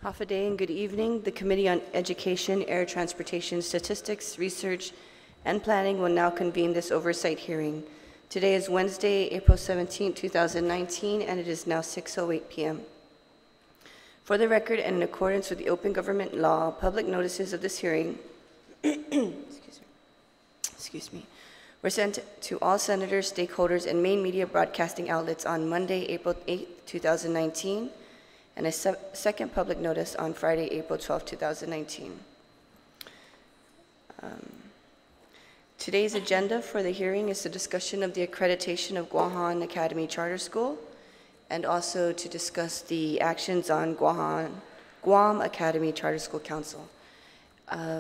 Half a day and good evening. The Committee on Education, Air Transportation, Statistics, Research, and Planning will now convene this oversight hearing. Today is Wednesday, April 17, 2019, and it is now 6:08 p.m. For the record and in accordance with the Open Government Law, public notices of this hearing were sent to all senators, stakeholders, and main media broadcasting outlets on Monday, April 8, 2019, and a second public notice on Friday, April 12, 2019. Today's agenda for the hearing is the discussion of the accreditation of Guahan Academy Charter School, and also to discuss the actions on Guam Academy Charter School Council.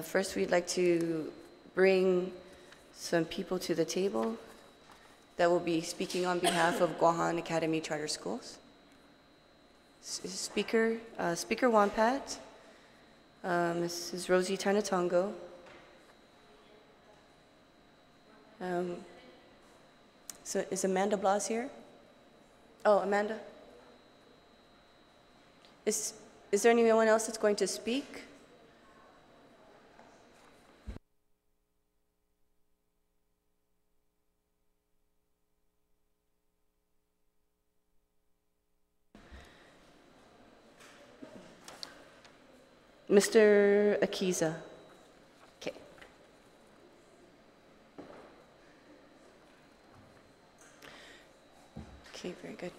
First, we'd like to bring some people to the table that will be speaking on behalf of Guahan Academy Charter Schools. Speaker Wampat, Mrs. Rosie Tanatongo, so is Amanda Blas here? Oh, Amanda. Is there anyone else that's going to speak? Mr. Akiza. Okay. Okay, very good.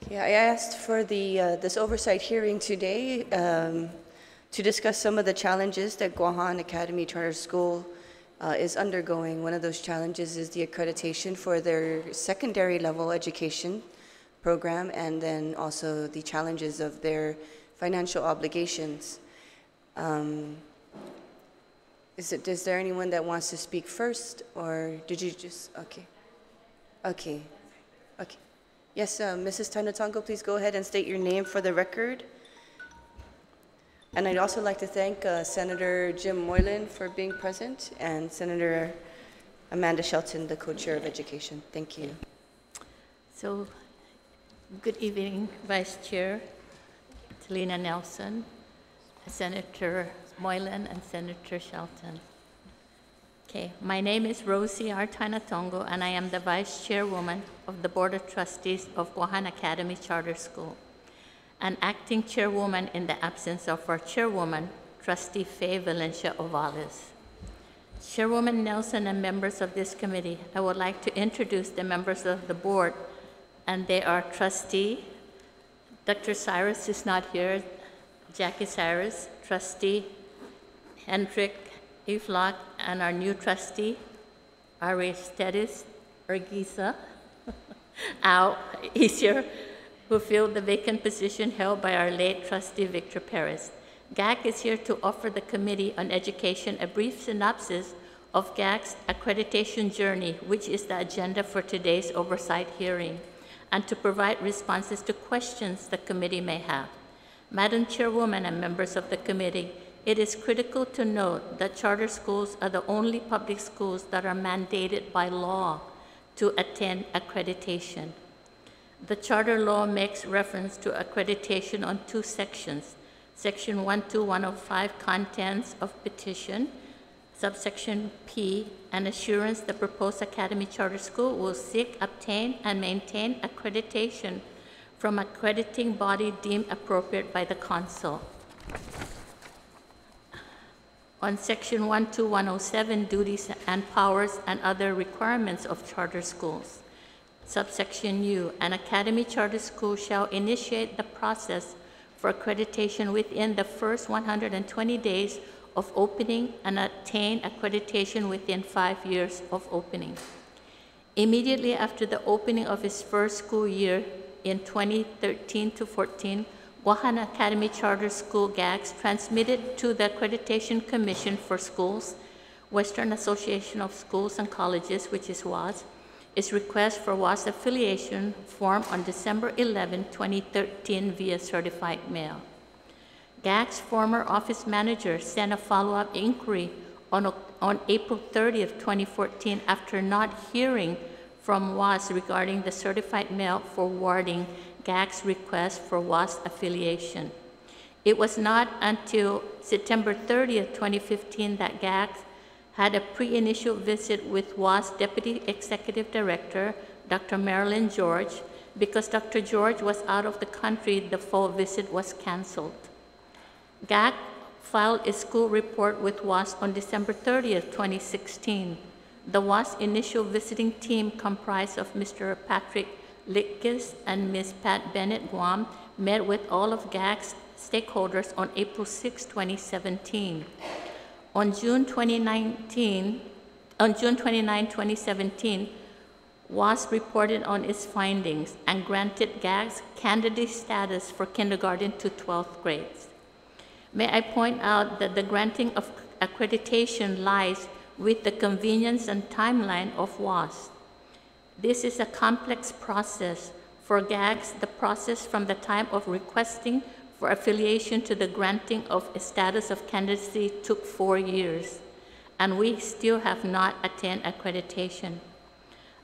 Okay, I asked for this oversight hearing today to discuss some of the challenges that Guahan Academy Charter School is undergoing. One of those challenges is the accreditation for their secondary level education program, and then also the challenges of their financial obligations. Is there anyone that wants to speak first, or did you just, okay. Yes, Mrs. Tanatongo, please go ahead and state your name for the record. And I'd also like to thank Senator Jim Moylan for being present, and Senator Amanda Shelton, the co-chair of education. Thank you. So, good evening, Vice Chair Telena Nelson, Senator Moylan, and Senator Shelton. Okay, my name is Rosie R. Tanatongo, and I am the Vice Chairwoman of the Board of Trustees of Guahan Academy Charter School, and acting chairwoman in the absence of our chairwoman, Trustee Faye Valencia Ovales. Chairwoman Nelson and members of this committee, I would like to introduce the members of the board, and they are Trustee Dr. Cyrus is not here, Jackie Cyrus, Trustee Hendrik Iflock, and our new trustee, Aristides Urgiza, Al Isier, who filled the vacant position held by our late trustee, Victor Perez. GAC is here to offer the Committee on Education a brief synopsis of GAC's accreditation journey, which is the agenda for today's oversight hearing, and to provide responses to questions the committee may have. Madam Chairwoman and members of the committee, it is critical to note that charter schools are the only public schools that are mandated by law to attain accreditation. The charter law makes reference to accreditation on two sections. Section 12105, Contents of Petition, subsection P, an assurance the proposed Academy Charter School will seek, obtain, and maintain accreditation from accrediting body deemed appropriate by the Council. On section 12107, duties and powers and other requirements of charter schools. Subsection U, an Academy Charter School shall initiate the process for accreditation within the first 120 days of opening and attain accreditation within 5 years of opening. Immediately after the opening of its first school year in 2013 to 14, Guahan Academy Charter School GACs transmitted to the Accreditation Commission for Schools, Western Association of Schools and Colleges, which is WAS, its request for WAS affiliation form on December 11, 2013 via certified mail. GAC's former office manager sent a follow-up inquiry on April 30th, 2014 after not hearing from WAS regarding the certified mail forwarding GAC's request for WAS affiliation. It was not until September 30th, 2015 that GAGS had a pre-initial visit with WAS Deputy Executive Director, Dr. Marilyn George. Because Dr. George was out of the country, the fall visit was canceled. GAG filed a school report with WAS on December 30th, 2016. The WAS initial visiting team comprised of Mr. Patrick Litkes and Ms. Pat Bennett Guam met with all of GAG's stakeholders on April 6, 2017. On June 29, 2017, WAS reported on its findings and granted GAG's candidate status for kindergarten to 12th grades. May I point out that the granting of accreditation lies with the convenience and timeline of WAS. This is a complex process. For GAGs, the process from the time of requesting for affiliation to the granting of a status of candidacy took 4 years, and we still have not attained accreditation.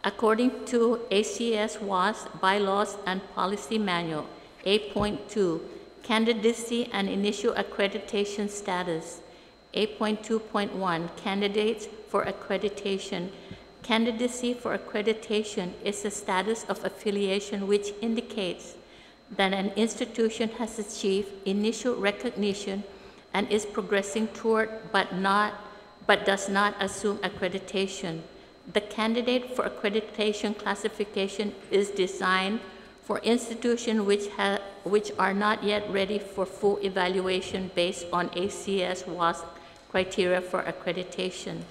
According to ACS WAS Bylaws and Policy Manual 8.2, Candidacy and Initial Accreditation Status. 8.2.1, Candidates for Accreditation. Candidacy for accreditation is a status of affiliation which indicates that an institution has achieved initial recognition and is progressing toward but does not assume accreditation. The candidate for accreditation classification is designed for institutions which are not yet ready for full evaluation based on ACS WAS criteria for accreditation.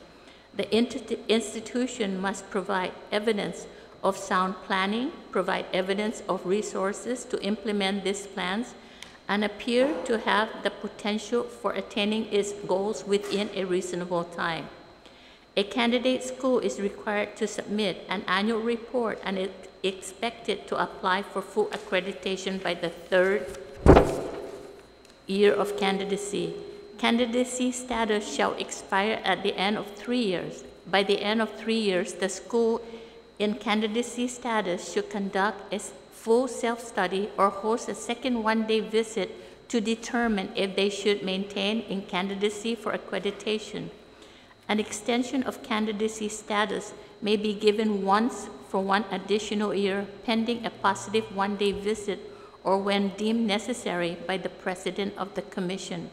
The institution must provide evidence of sound planning, provide evidence of resources to implement these plans, and appear to have the potential for attaining its goals within a reasonable time. A candidate school is required to submit an annual report and is expected to apply for full accreditation by the 3rd year of candidacy. Candidacy status shall expire at the end of 3 years. By the end of 3 years, the school in candidacy status should conduct a full self-study or host a second one-day visit to determine if they should maintain in candidacy for accreditation. An extension of candidacy status may be given once for 1 additional year pending a positive one-day visit or when deemed necessary by the President of the Commission.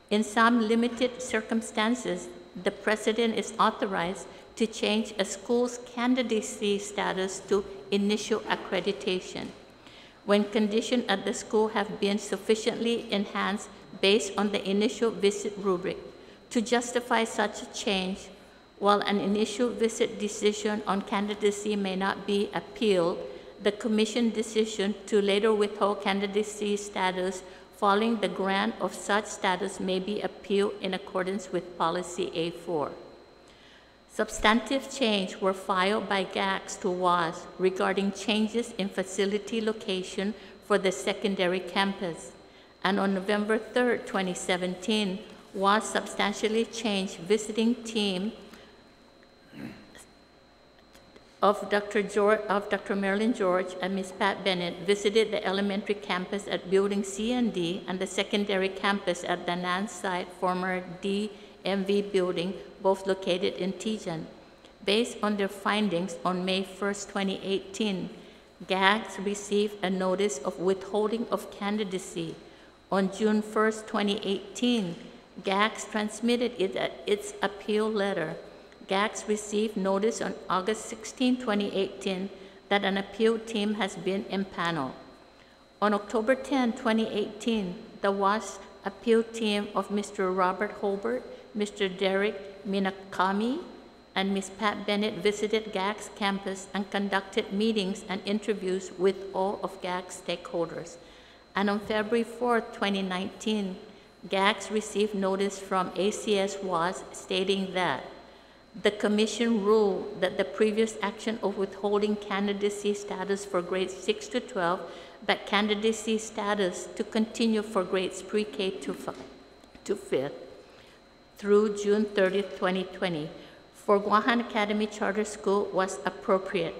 In some limited circumstances, the President is authorized to change a school's candidacy status to initial accreditation when conditions at the school have been sufficiently enhanced based on the initial visit rubric. To justify such a change, while an initial visit decision on candidacy may not be appealed, the Commission decision to later withhold candidacy status following the grant of such status may be appealed in accordance with Policy A4. Substantive change were filed by GAGs to WAS regarding changes in facility location for the secondary campus, and on November 3, 2017, WAS substantially changed visiting team of Dr. Marilyn George and Ms. Pat Bennett visited the elementary campus at Building C and D and the secondary campus at the NANS site, former DMV building, both located in Tijan. Based on their findings on May 1, 2018, GAGs received a notice of withholding of candidacy. On June 1, 2018, GAGs transmitted its appeal letter. GAGs received notice on August 16, 2018, that an appeal team has been impaneled. On October 10, 2018, the WAS appeal team of Mr. Robert Holbert, Mr. Derek Minakami, and Ms. Pat Bennett visited GAG's campus and conducted meetings and interviews with all of GAG's stakeholders. And on February 4, 2019, GAGs received notice from ACS WAS stating that the Commission ruled that the previous action of withholding candidacy status for grades 6 to 12, but candidacy status to continue for grades pre-K to 5th through June 30, 2020, for Guahan Academy Charter School was appropriate.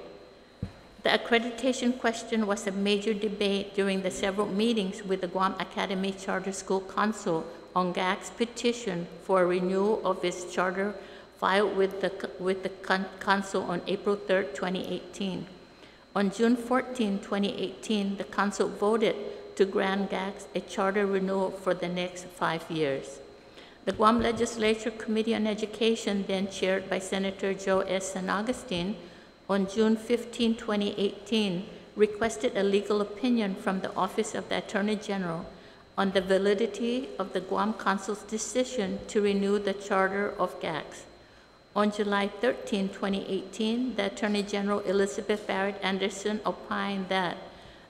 The accreditation question was a major debate during the several meetings with the Guam Academy Charter School Council on GAC's petition for renewal of its charter filed with the Council on April 3, 2018. On June 14, 2018, the Council voted to grant GACs a charter renewal for the next 5 years. The Guam Legislature Committee on Education, then chaired by Senator Joe S. San Agustin, on June 15, 2018, requested a legal opinion from the Office of the Attorney General on the validity of the Guam Council's decision to renew the charter of GACs. On July 13, 2018, the Attorney General Elizabeth Barrett Anderson opined that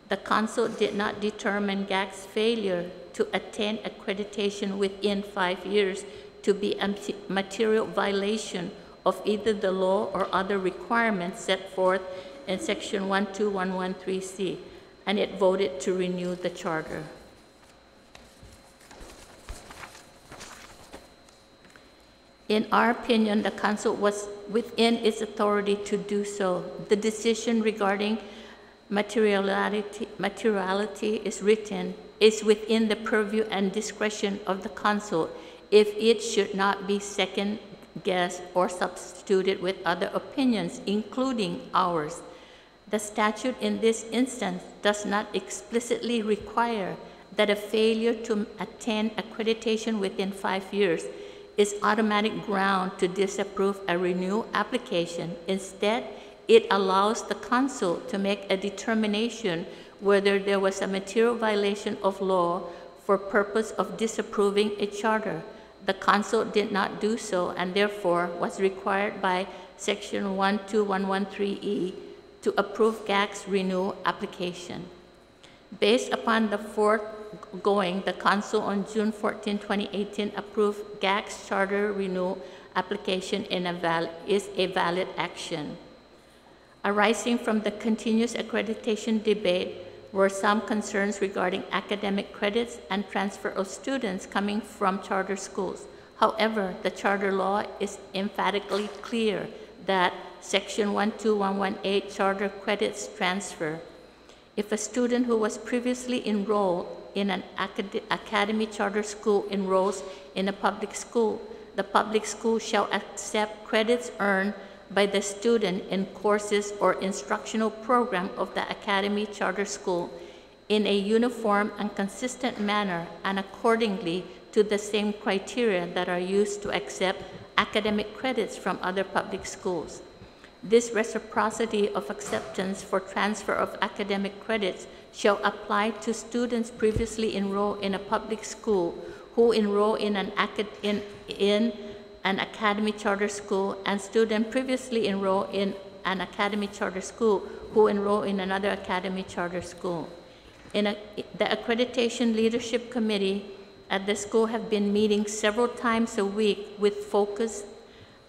the Council did not determine GAC's failure to attain accreditation within 5 years to be a material violation of either the law or other requirements set forth in Section 12113C, and it voted to renew the charter. In our opinion, the Council was within its authority to do so. The decision regarding materiality is within the purview and discretion of the Council if it should not be second-guessed or substituted with other opinions, including ours. The statute in this instance does not explicitly require that a failure to attain accreditation within 5 years is automatic ground to disapprove a renewal application. Instead, it allows the Council to make a determination whether there was a material violation of law for purpose of disapproving a charter. The Council did not do so and therefore was required by Section 12113E to approve GAC's renewal application. Based upon the foregoing, the Council on June 14, 2018 approved GAC's charter renewal application is a valid action. Arising from the continuous accreditation debate were some concerns regarding academic credits and transfer of students coming from charter schools. However, the charter law is emphatically clear that Section 12118 charter credits transfer. If a student who was previously enrolled in an academy charter school enrolls in a public school, the public school shall accept credits earned by the student in courses or instructional program of the academy charter school in a uniform and consistent manner and accordingly to the same criteria that are used to accept academic credits from other public schools. This reciprocity of acceptance for transfer of academic credits shall apply to students previously enrolled in a public school who enroll in an academy charter school and students previously enrolled in an academy charter school who enroll in another academy charter school. The Accreditation Leadership Committee at the school have been meeting several times a week with focus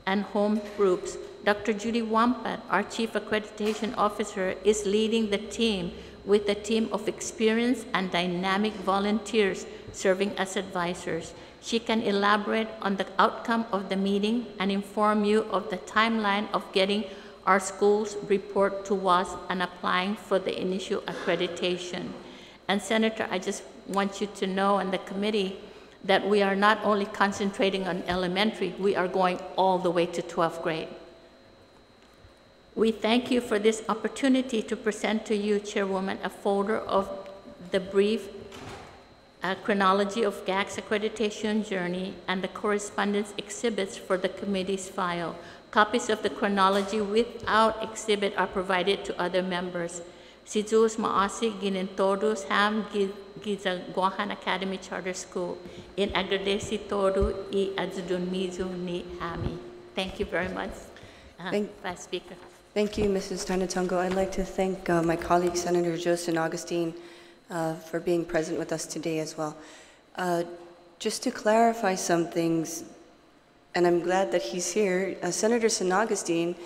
and home groups. Dr. Judy Wampat, our Chief Accreditation Officer, is leading the team with a team of experienced and dynamic volunteers serving as advisors. She can elaborate on the outcome of the meeting and inform you of the timeline of getting our school's report to us and applying for the initial accreditation. And Senator, I just want you to know and the committee that we are not only concentrating on elementary, we are going all the way to 12th grade. We thank you for this opportunity to present to you, Chairwoman, a folder of the brief chronology of GAC's accreditation journey and the correspondence exhibits for the committee's file. Copies of the chronology without exhibit are provided to other members. Si Jus Maasi ginin todos ham giza Guahan Academy Charter School in agradeci todo I ajudun mizu ni hami. Thank you very much, Vice Speaker. Thank you, Mrs. Tanatongo. I'd like to thank my colleague, Senator Joe San Agustin, for being present with us today as well. Just to clarify some things, and I'm glad that he's here, Senator San Agustin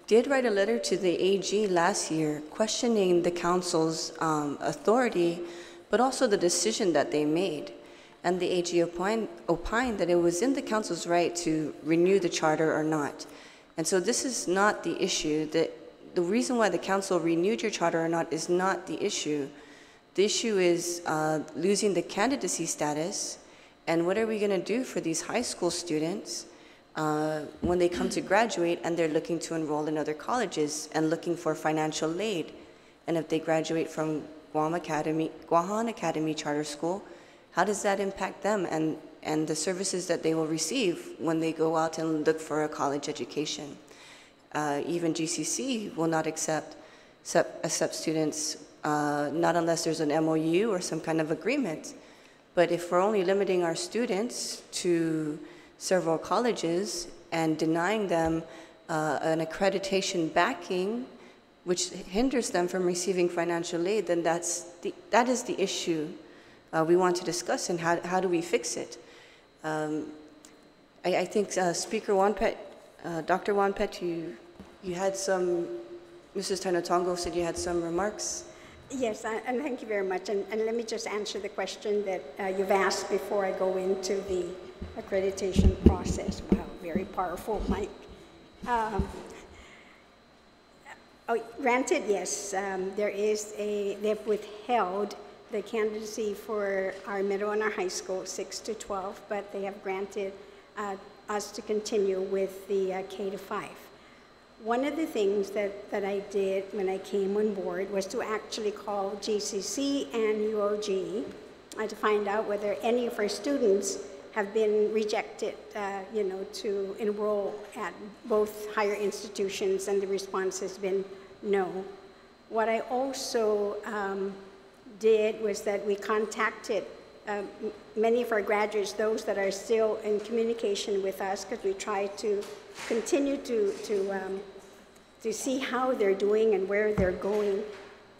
did write a letter to the AG last year questioning the council's authority, but also the decision that they made. And the AG opined that it was in the council's right to renew the charter or not. And so this is not the issue. the reason why the council renewed your charter or not is not the issue. The issue is losing the candidacy status, and what are we going to do for these high school students when they come to graduate and they're looking to enroll in other colleges and looking for financial aid. And if they graduate from Guahan Academy Charter School, how does that impact them and the services that they will receive when they go out and look for a college education? Even GCC will not accept students, not unless there's an MOU or some kind of agreement. But if we're only limiting our students to several colleges and denying them an accreditation backing, which hinders them from receiving financial aid, then that is the issue we want to discuss, and how do we fix it? I think Speaker Wanpet, Dr. Wanpet, you had some, Mrs. Tainatongo said you had some remarks. Yes, and thank you very much. And let me just answer the question that you've asked before I go into the accreditation process. Wow, very powerful, Mike. Granted, yes, they've withheld the candidacy for our middle and our high school, 6 to 12, but they have granted us to continue with the K to 5. One of the things that I did when I came on board was to actually call GCC and UOG to find out whether any of our students have been rejected, to enroll at both higher institutions, and the response has been no. What I also did was that we contacted many of our graduates, those that are still in communication with us, because we try to continue to see how they're doing and where they're going.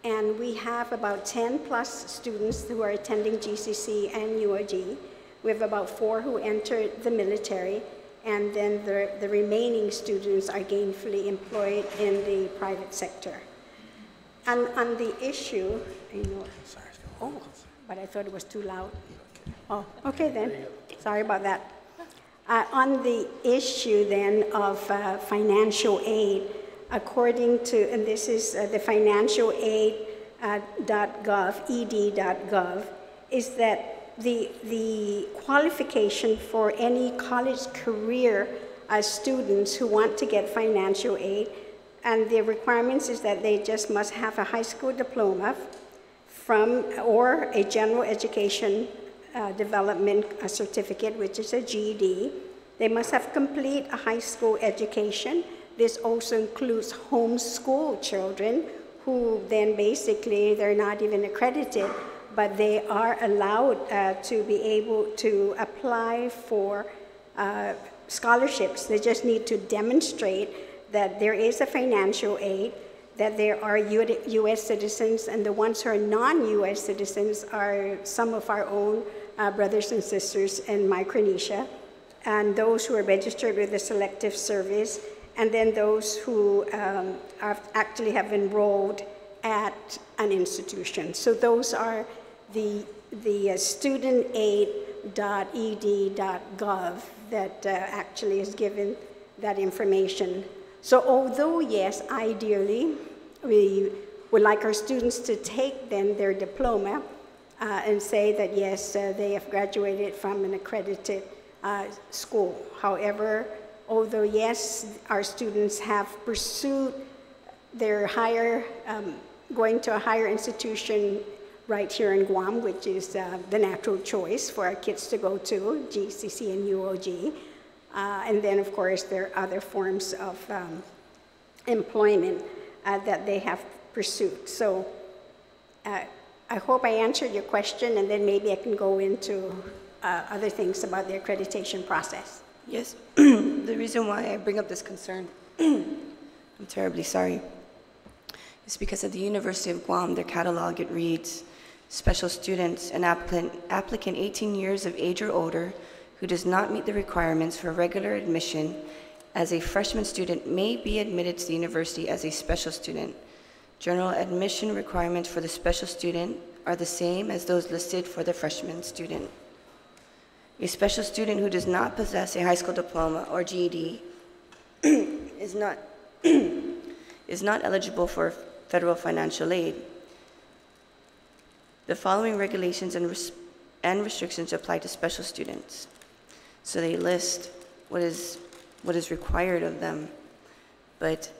And we have about 10 plus students who are attending GCC and UOG. We have about 4 who entered the military, and then the remaining students are gainfully employed in the private sector. And on the issue, but I thought it was too loud. Oh, okay then, sorry about that. On the issue then of financial aid, according to, and this is the financial aid.gov, ed.gov, is that the qualification for any college career students who want to get financial aid, and the requirements is that they just must have a high school diploma or a general education development certificate, which is a GED. They must have complete a high school education. This also includes homeschool children who then basically, they're not even accredited, but they are allowed to be able to apply for scholarships. They just need to demonstrate that there is a financial aid, that there are U.S. citizens, and the ones who are non-U.S. citizens are some of our own brothers and sisters in Micronesia, and those who are registered with the Selective Service, and then those who actually have enrolled at an institution. So those are the studentaid.ed.gov that actually is given that information. So although, yes, ideally, we would like our students to take then their diploma and say that, yes, they have graduated from an accredited school. However, although, yes, our students have pursued their going to a higher institution right here in Guam, which is the natural choice for our kids to go to, GCC and UOG. And then, of course, there are other forms of employment that they have pursued. So I hope I answered your question, and then maybe I can go into other things about the accreditation process. Yes, the reason why I bring up this concern, I'm terribly sorry, is because at the University of Guam, their catalog, it reads, special students, an applicant 18 years of age or older who does not meet the requirements for regular admission as a freshman student may be admitted to the university as a special student. General admission requirements for the special student are the same as those listed for the freshman student. A special student who does not possess a high school diploma or GED is is not eligible for federal financial aid. The following regulations and restrictions apply to special students. So they list what is required of them, but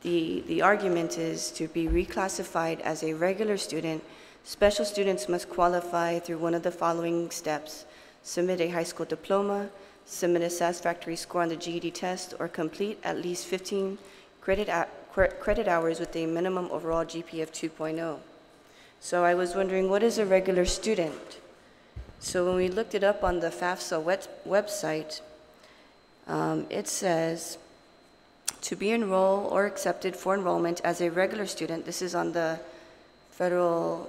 the argument is to be reclassified as a regular student. Special students must qualify through one of the following steps: submit a high school diploma, submit a satisfactory score on the GED test, or complete at least 15 credit hours with a minimum overall GPA of 2.0. So I was wondering, what is a regular student? So when we looked it up on the FAFSA website, it says, to be enrolled or accepted for enrollment as a regular student, this is on the Federal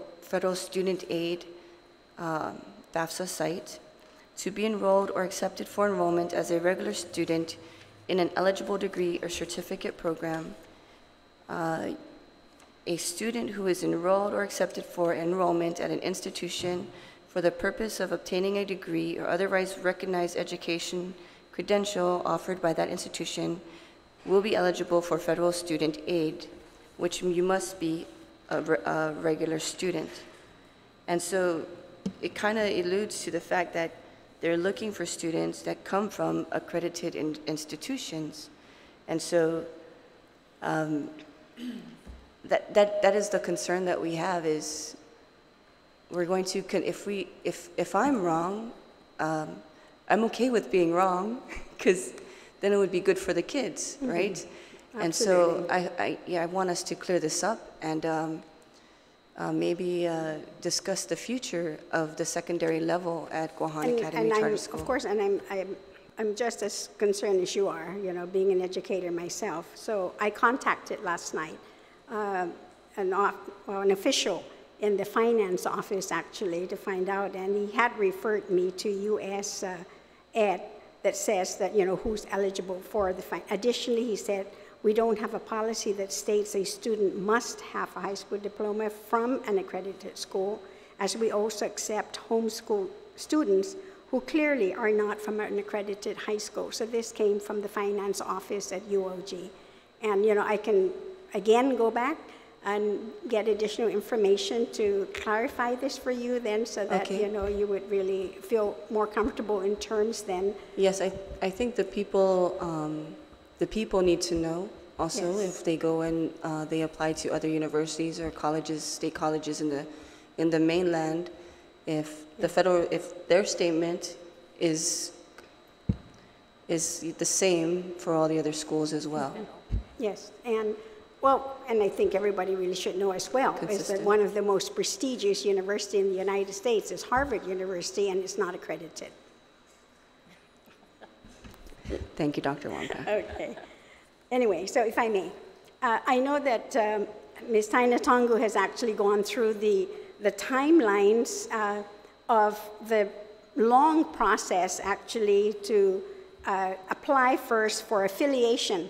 Student Aid FAFSA site, to be enrolled or accepted for enrollment as a regular student in an eligible degree or certificate program, a student who is enrolled or accepted for enrollment at an institution for the purpose of obtaining a degree or otherwise recognized education credential offered by that institution will be eligible for federal student aid, which you must be a regular student. And so it kind of alludes to the fact that they're looking for students that come from accredited institutions. And so that is the concern that we have, is we're going to, if I'm wrong, I'm okay with being wrong, because then it would be good for the kids, right? Absolutely. And so I want us to clear this up and maybe discuss the future of the secondary level at Guahan Academy Charter School. Of course, and I'm just as concerned as you are, you know, being an educator myself. So I contacted last night an official in the finance office, actually, to find out, and he had referred me to U.S. Ed that says that, you know, who's eligible for the Additionally, he said, we don't have a policy that states a student must have a high school diploma from an accredited school, as we also accept homeschool students who clearly are not from an accredited high school. So this came from the finance office at UOG. And, you know, I can, again, go back and get additional information to clarify this for you then, so that, okay, you know, you would really feel more comfortable in terms then. Yes, I think the people need to know also, yes, if they go and they apply to other universities or colleges, state colleges in the mainland, if if their statement is the same for all the other schools as well. Yes, and and I think everybody really should know as well, is that one of the most prestigious universities in the United States is Harvard University, and it's not accredited. Thank you, Dr. Wampa. Okay. Anyway, so if I may, I know that Ms. Taina Tongu has actually gone through the timelines of the long process, actually, to apply first for affiliation.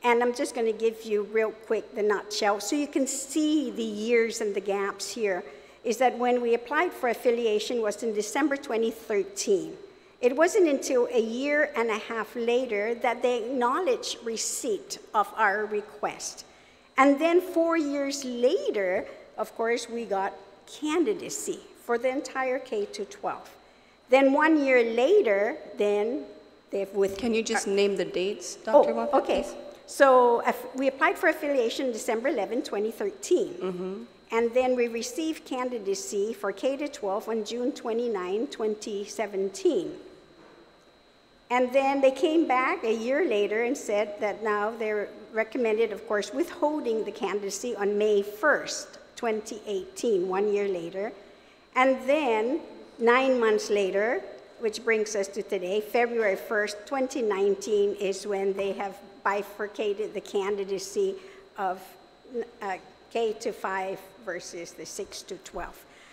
And I'm just going to give you real quick the nutshell so you can see the years and the gaps here. Is that when we applied for affiliation was in December 2013. It wasn't until a year and a half later that they acknowledged receipt of our request. And then 4 years later, of course, we got candidacy for the entire K-12. Then 1 year later, then they've withdrawn. Can you just name the dates, Dr. Wampa, okay. Please? So we applied for affiliation December 11, 2013. Mm-hmm. And then we received candidacy for K-12 on June 29, 2017. And then they came back a year later and said that now they're recommended, of course, withholding the candidacy on May 1st, 2018, 1 year later. And then 9 months later, which brings us to today, February 1st, 2019 is when they have bifurcated the candidacy of K-5 versus the 6-12.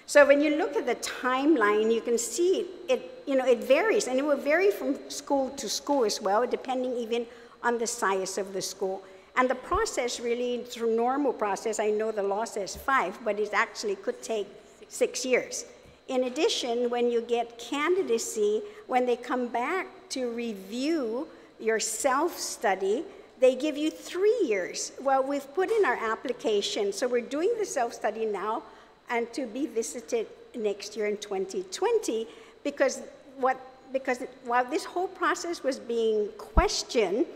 So when you look at the timeline, you can see it varies, and it will vary from school to school as well, depending even on the size of the school. And the process really, through normal process, I know the law says 5, but it actually could take 6 years. In addition, when you get candidacy, when they come back to review your self-study, they give you 3 years. Well, we've put in our application, so we're doing the self-study now and to be visited next year in 2020, because while this whole process was being questioned,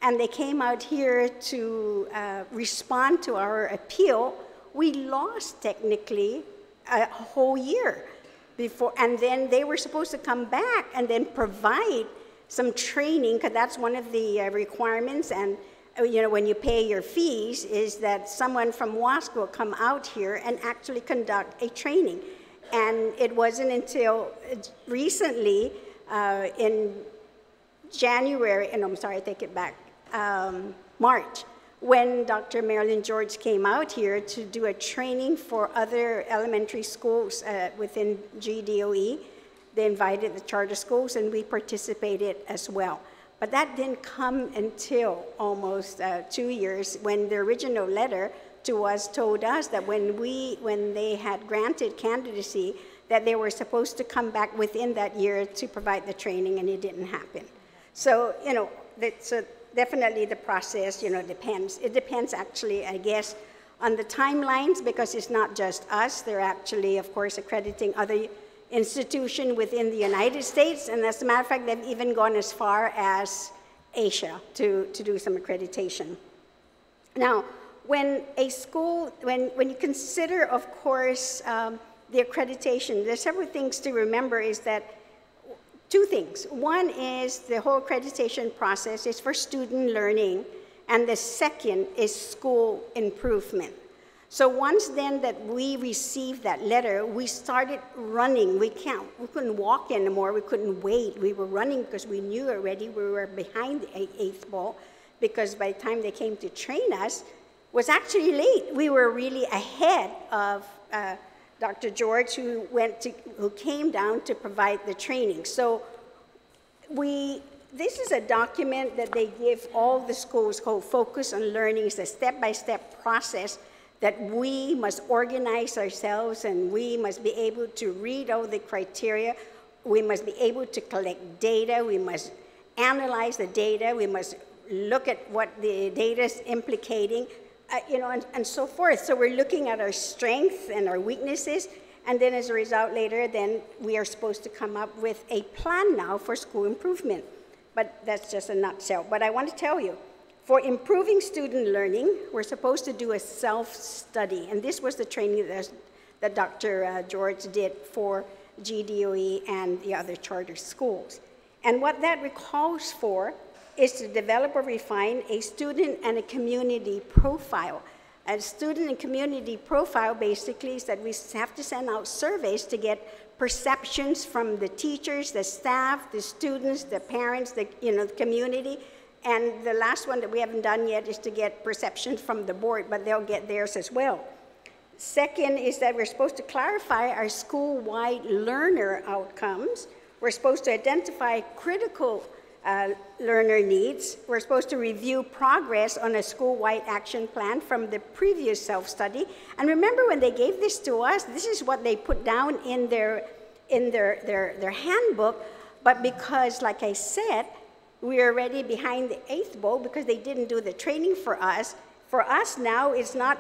and they came out here to respond to our appeal, we lost technically a whole year before, and then they were supposed to come back and then provide some training, because that's one of the requirements, and when you pay your fees, is that someone from WASC will come out here and actually conduct a training. And it wasn't until recently, in January, and I'm sorry, I take it back, March, when Dr. Marilyn George came out here to do a training for other elementary schools within GDOE. They invited the charter schools, and we participated as well. But that didn't come until almost 2 years, when the original letter to us told us that when they had granted candidacy, that they were supposed to come back within that year to provide the training, and it didn't happen. So, definitely the process, depends. It depends actually, I guess, on the timelines, because it's not just us. They're actually, of course, accrediting other institutions within the United States, and as a matter of fact, they've even gone as far as Asia to do some accreditation. Now, when a school, when you consider, of course, the accreditation, there's several things to remember. Is that 2 things. One is the whole accreditation process is for student learning, and the second is school improvement. So once then that we received that letter, we started running. We couldn't walk anymore. We couldn't wait. We were running because we knew already we were behind the 8th ball, because by the time they came to train us, was actually late. We were really ahead of Dr. George, who came down to provide the training. So this is a document that they give all the schools called Focus on Learning. It's a step-by-step process that we must organize ourselves, and we must be able to read all the criteria. We must be able to collect data. We must analyze the data. We must look at what the data is implicating, and so forth. So we're looking at our strengths and our weaknesses, and then as a result later, then we are supposed to come up with a plan now for school improvement. But that's just a nutshell. But I want to tell you, for improving student learning, we're supposed to do a self-study. And this was the training that Dr. George did for GDOE and the other charter schools. And what that calls for is to develop or refine a student and a community profile. A student and community profile basically is that we have to send out surveys to get perceptions from the teachers, the staff, the students, the parents, the community. And the last one that we haven't done yet is to get perceptions from the board, but they'll get theirs as well. Second is that we're supposed to clarify our school-wide learner outcomes. We're supposed to identify critical learner needs. We're supposed to review progress on a school-wide action plan from the previous self-study. And remember, when they gave this to us, this is what they put down in their handbook. But because, like I said, we're already behind the 8th ball because they didn't do the training for us. For us now, it's not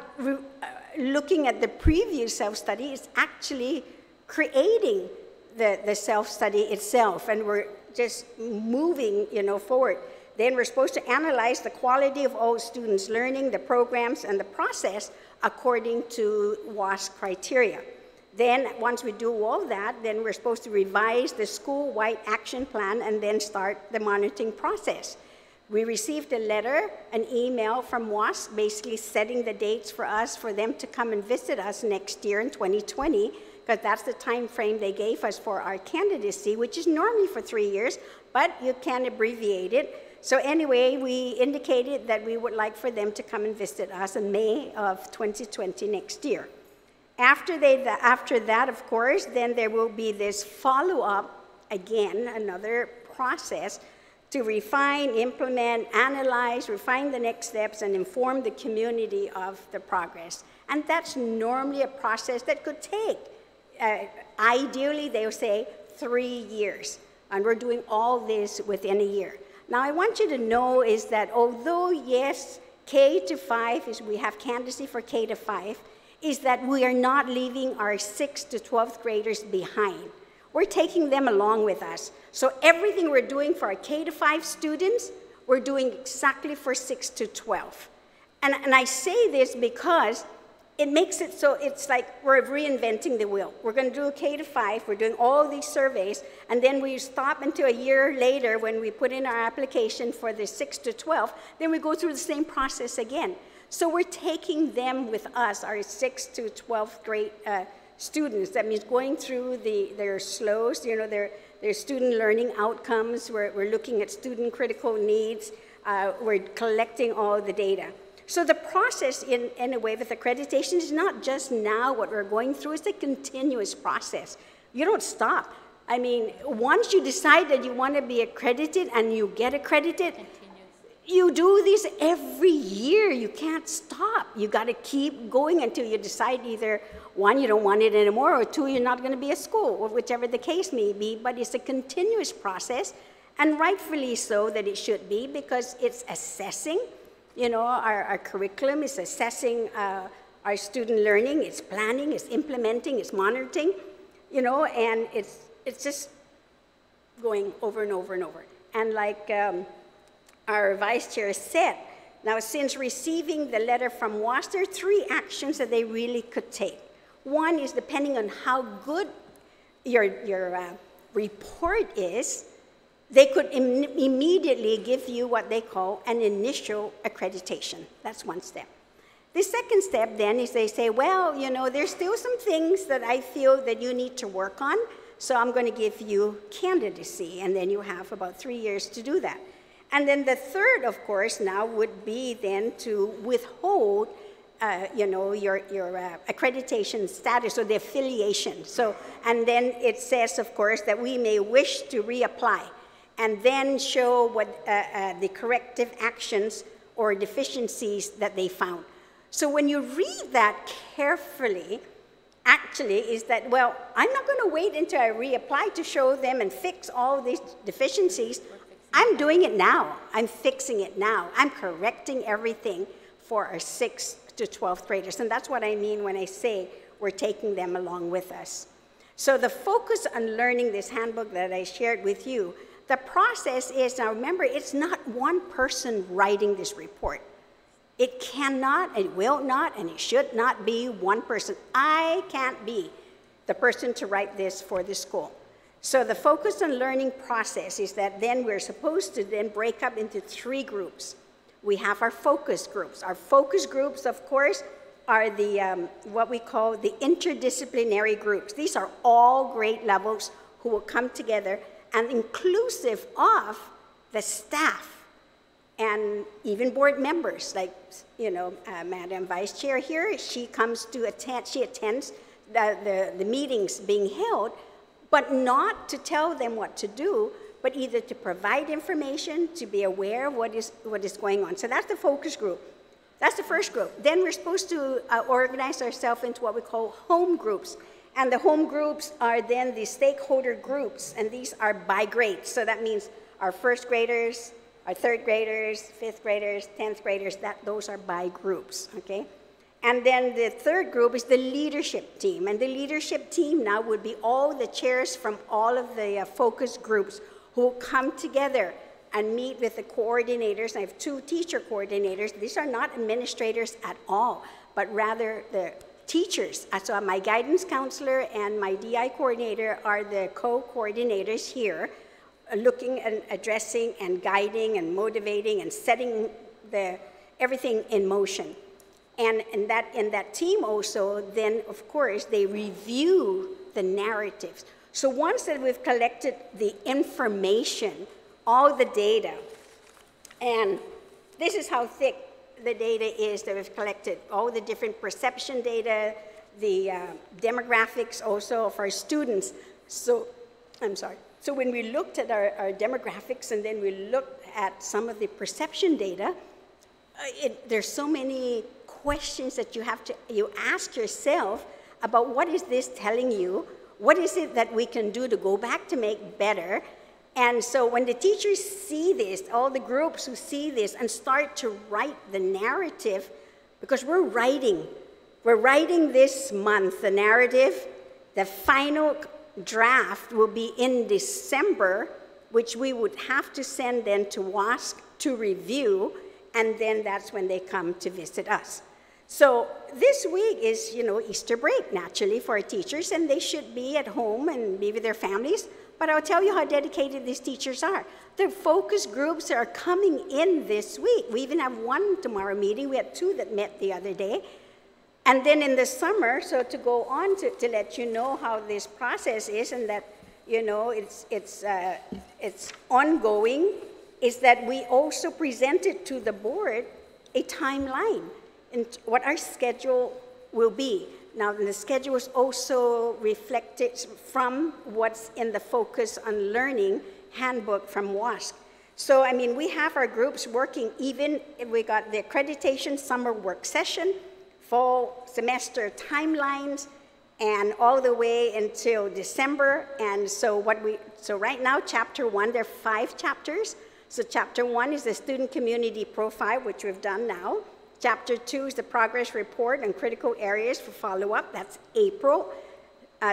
looking at the previous self-study, it's actually creating the self-study itself, and we're just moving forward. Then we're supposed to analyze the quality of all students' learning, the programs, and the process according to WASC criteria. Then once we do all that, then we're supposed to revise the school-wide action plan and then start the monitoring process. We received a letter, an email from WASC, basically setting the dates for us, for them to come and visit us next year in 2020, because that's the time frame they gave us for our candidacy, which is normally for 3 years, but you can abbreviate it. So anyway, we indicated that we would like for them to come and visit us in May of 2020 next year. After that, of course, then there will be this follow-up, again, another process to refine, implement, analyze, refine the next steps, and inform the community of the progress. And that's normally a process that could take, ideally, they will say 3 years. And we're doing all this within a year. Now, I want you to know is that although, yes, K to 5 is, we have candidacy for K to 5, is that we are not leaving our 6th to 12th graders behind. We're taking them along with us. So everything we're doing for our K to 5 students, we're doing exactly for 6 to 12. And I say this because it makes it so it's like we're reinventing the wheel. We're going to do a K to 5, we're doing all these surveys, and then we stop until a year later when we put in our application for the 6 to 12, then we go through the same process again. So we're taking them with us, our 6th to 12th grade students. That means going through their SLOs, you know, their student learning outcomes. We're looking at student critical needs. We're collecting all the data. So the process, in a way, with accreditation is not just now what we're going through, it's a continuous process. You don't stop. I mean, once you decide that you want to be accredited and you get accredited, you do this every year. You can't stop. You got to keep going until you decide either, one, you don't want it anymore, or two, you're not going to be a school, or whichever the case may be. But it's a continuous process, and rightfully so that it should be, because it's assessing. You know, our curriculum is assessing our student learning, it's planning, it's implementing, it's monitoring, you know, and it's just going over and over and over. And like our vice chair said, now since receiving the letter from WAS, there are 3 actions that they really could take. One is, depending on how good your report is, they could immediately give you what they call an initial accreditation. That's one step. The second step then is they say, well, you know, there's still some things that I feel that you need to work on, so I'm going to give you candidacy, and then you have about 3 years to do that. And then the third, of course, now would be then to withhold you know, your accreditation status or the affiliation. So, and then it says, of course, that we may wish to reapply, and then show what the corrective actions or deficiencies that they found. So when you read that carefully, actually is that, well, I'm not going to wait until I reapply to show them and fix all these deficiencies. I'm doing it now. I'm fixing it now. I'm correcting everything for our 6th to 12th graders. And that's what I mean when I say we're taking them along with us. So the focus on learning, this handbook that I shared with you, the process is, now remember, it's not one person writing this report. It cannot, it will not, and it should not be one person. I can't be the person to write this for the school. So the focus on learning process is that then we're supposed to then break up into 3 groups. We have our focus groups. Our focus groups, of course, are the what we call the interdisciplinary groups. These are all grade levels who will come together, and inclusive of the staff and even board members, like, you know, Madam Vice Chair here, she comes to attend, she attends the meetings being held, but not to tell them what to do, but either to provide information, to be aware of what is going on. So that's the focus group. That's the first group. Then we're supposed to organize ourselves into what we call home groups. And the home groups are then the stakeholder groups, and these are by grade. So that means our 1st graders, our 3rd graders, 5th graders, 10th graders, those are by groups, okay? And then the 3rd group is the leadership team. And the leadership team now would be all the chairs from all of the focus groups who come together and meet with the coordinators. I have 2 teacher coordinators. These are not administrators at all, but rather the teachers. So my guidance counselor and my DI coordinator are the co-coordinators here, looking and addressing and guiding and motivating and setting everything in motion. And in that team also, then of course, they review the narratives. So once that we've collected the information, all the data, and this is how thick the data is that we've collected, all the different perception data, the demographics also of our students. So, I'm sorry. So when we looked at our demographics and then we looked at some of the perception data, there's so many questions that you ask yourself about what is this telling you? What is it that we can do to go back to make better? And so when the teachers see this, all the groups who see this and start to write the narrative, because we're writing this month, the narrative, the final draft will be in December, which we would have to send then to WASC to review, and then that's when they come to visit us. So this week is, Easter break, naturally, for our teachers, and they should be at home and be with their families. But I'll tell you how dedicated these teachers are. Their focus groups are coming in this week. We even have one tomorrow meeting. We had 2 that met the other day. And then in the summer, so to go on to let you know how this process is and that, it's ongoing, is that we also presented to the board a timeline and what our schedule will be. Now, the schedule is also reflected from what's in the Focus on Learning handbook from WASC. So, we have our groups working, even if we got the accreditation summer work session, fall semester timelines, and all the way until December. And so right now, chapter 1, there are 5 chapters. So chapter 1 is the student community profile, which we've done now. Chapter 2 is the progress report and critical areas for follow-up. That's April.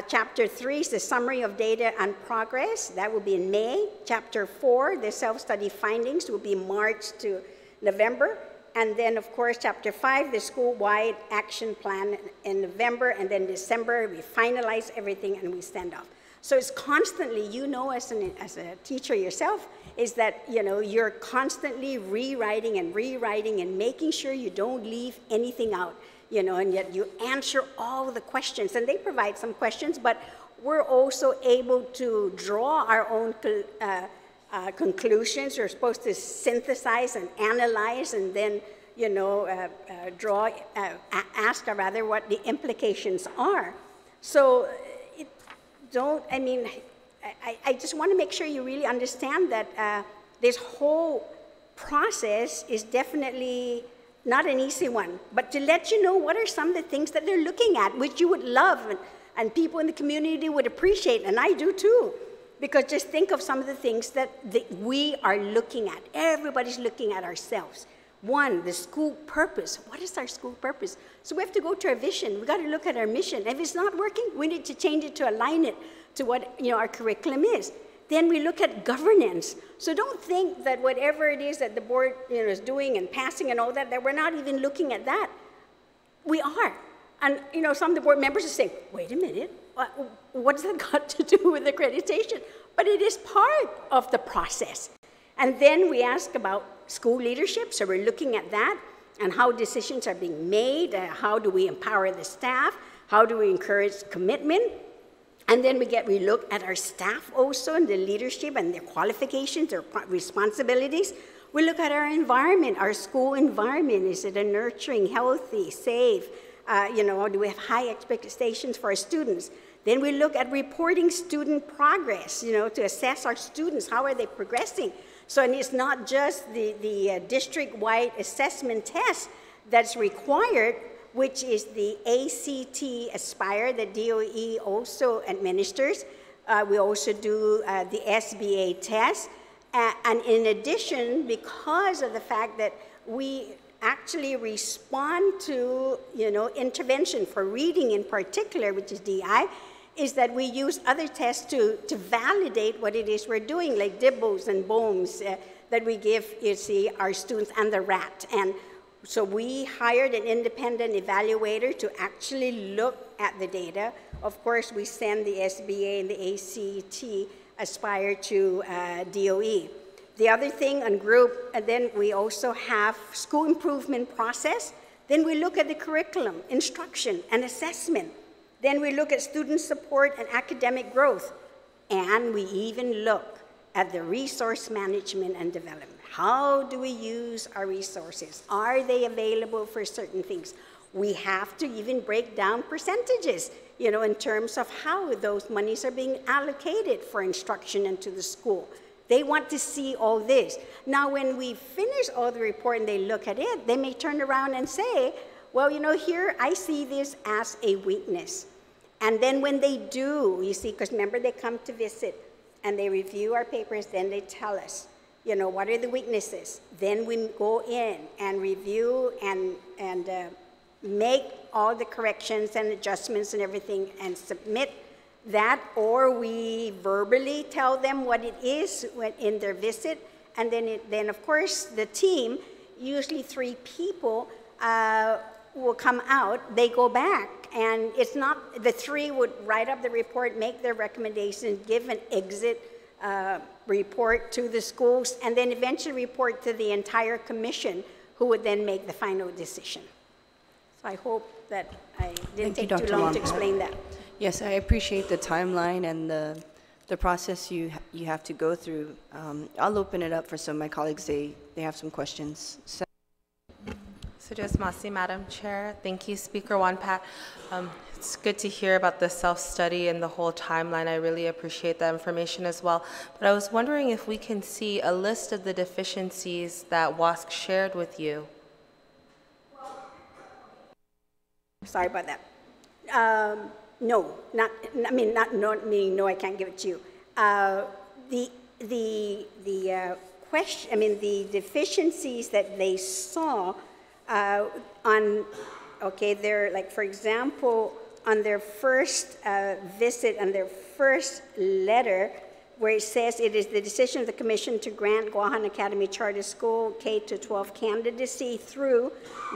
Chapter 3 is the summary of data and progress. That will be in May. Chapter 4, the self-study findings, will be March to November. And then, of course, chapter 5, the school-wide action plan in November. And then December, we finalize everything and we send off. So it's constantly, as a teacher yourself, is that, you're constantly rewriting and making sure you don't leave anything out, and yet you answer all the questions. And they provide some questions, but we're also able to draw our own conclusions. We're supposed to synthesize and analyze and then, ask what the implications are. So I just want to make sure you really understand that this whole process is definitely not an easy one, but to let you know what are some of the things that they're looking at, which you would love and people in the community would appreciate, and I do too, because just think of some of the things that we are looking at. Everybody's looking at ourselves. 1, the school purpose. What is our school purpose? So we have to go to our vision. We got to look at our mission. If it's not working, we need to change it to align it to what our curriculum is. Then we look at governance. So don't think that whatever it is that the board is doing and passing and all that we're not even looking at that. We are. And some of the board members are saying, wait a minute, what's that got to do with accreditation? But it is part of the process. And then we ask about school leadership, so we're looking at that and how decisions are being made, how do we empower the staff, how do we encourage commitment, and then we look at our staff also and the leadership and their qualifications, their responsibilities. We look at our environment, our school environment. Is it a nurturing, healthy, safe? Do we have high expectations for our students? Then we look at reporting student progress, to assess our students, how are they progressing? So, and it's not just the district-wide assessment test that's required, which is the ACT Aspire that DOE also administers. We also do the SBA test. And in addition, because of the fact that we actually respond to, intervention for reading in particular, which is DI, is that we use other tests to validate what it is we're doing, like DIBBLs and BOEMs that we give, our students and the RAT. And so we hired an independent evaluator to actually look at the data. Of course, we send the SBA and the ACT Aspire to DOE. The other thing on group, and then we also have school improvement process. Then we look at the curriculum, instruction, and assessment. Then we look at student support and academic growth. And we even look at the resource management and development. How do we use our resources? Are they available for certain things? We have to even break down percentages, in terms of how those monies are being allocated for instruction into the school. They want to see all this. Now, when we finish all the report and they look at it, they may turn around and say, well, here I see this as a weakness. And then when they do, because remember they come to visit, and they review our papers, then they tell us, you know, what are the weaknesses? Then we go in and review and make all the corrections and adjustments and everything and submit that, or we verbally tell them what it is in their visit, and then of course the team, usually 3 people, will come out, they go back, and it's not, the 3 would write up the report, make their recommendations, give an exit report to the schools, and then eventually report to the entire commission, who would then make the final decision. So I hope that I didn't take too long to explain that. Yes, I appreciate the timeline and the process you have to go through. I'll open it up for some of my colleagues. They have some questions. So just Masi, Madam Chair. Thank you, Speaker Wanpat. It's good to hear about the self-study and the whole timeline. I really appreciate that information as well. But I was wondering if we can see a list of the deficiencies that WASC shared with you. Sorry about that. No, not, I mean, not meaning no, I can't give it to you. The question, I mean, the deficiencies that they saw they're like, for example, on their first visit, on their first letter, where it says it is the decision of the Commission to grant Guahan Academy Charter School K-12 candidacy through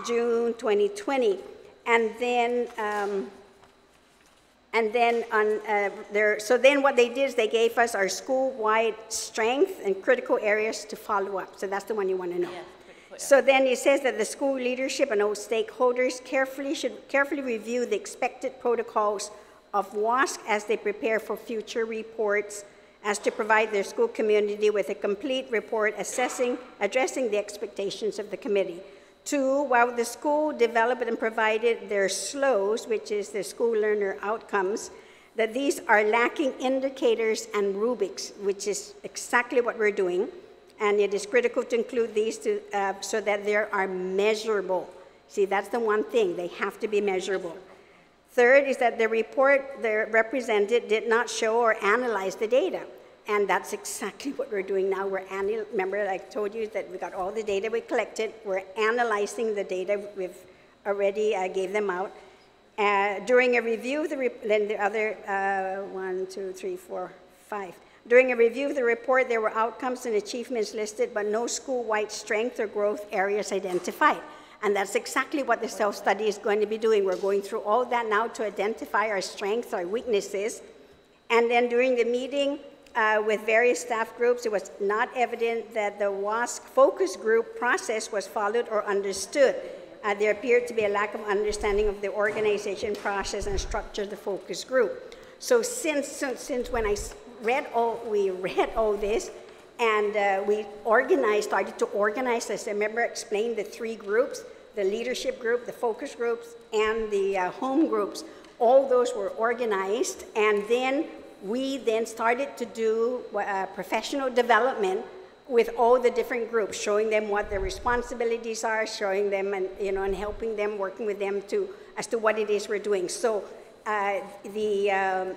June 2020. And then so then what they did is they gave us our school-wide strength and critical areas to follow up. So that's the one you want to know. Yeah, so then it says that the school leadership and all stakeholders should carefully review the expected protocols of WASC as they prepare for future reports, as to provide their school community with a complete report addressing the expectations of the committee. 2, while the school developed and provided their SLOs, which is the school learner outcomes, that these are lacking indicators and rubrics, which is exactly what we're doing. And it is critical to include these so that they are measurable. See, that's the one thing, they have to be measurable. 3rd is that the report they're represented did not show or analyze the data. And that's exactly what we're doing now. Remember, I told you that we got all the data we collected. We're analyzing the data. We've already gave them out. During a review of then the other 1, 2, 3, 4, 5. During a review of the report, there were outcomes and achievements listed, but no school-wide strength or growth areas identified. And that's exactly what the self-study is going to be doing. We're going through all that now to identify our strengths, our weaknesses. And then during the meeting, with various staff groups, it was not evident that the WASC focus group process was followed or understood. There appeared to be a lack of understanding of the organization process and structure of the focus group. So since when we read all this, and we started to organize this. I remember I explained the 3 groups, the leadership group, the focus groups, and the home groups. All those were organized, and then we then started to do professional development with all the different groups, showing them what their responsibilities are, showing them and helping them, working with them as to what it is we're doing. So the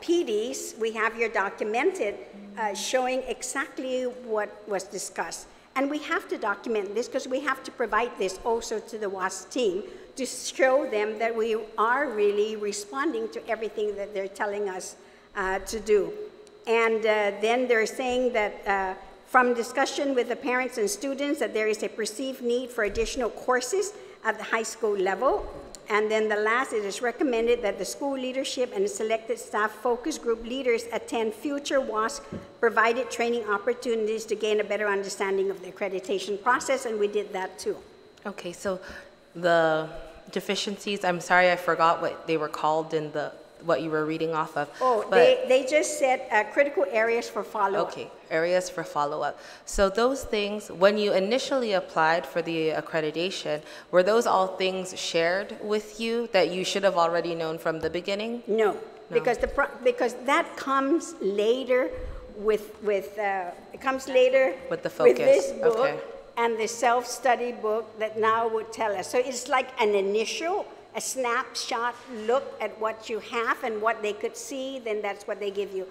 PDs we have here documented, showing exactly what was discussed. And we have to document this because we have to provide this also to the WASC team to show them that we are really responding to everything that they're telling us to do. And then they're saying that from discussion with the parents and students that there is a perceived need for additional courses at the high school level. And then the last, it is recommended that the school leadership and selected staff focus group leaders attend future WASC provided training opportunities to gain a better understanding of the accreditation process, and we did that too. Okay, so the deficiencies, I'm sorry, I forgot what they were called in what you were reading off of. Oh, they just said critical areas for follow-up. Okay, areas for follow-up. So those things, when you initially applied for the accreditation, were those all things shared with you that you should have already known from the beginning? No. Because that comes later with it comes later with the focus. With this book okay. And the self-study book that now would tell us. So it's like an initial a snapshot look at what you have and what they could see, then that's what they give you.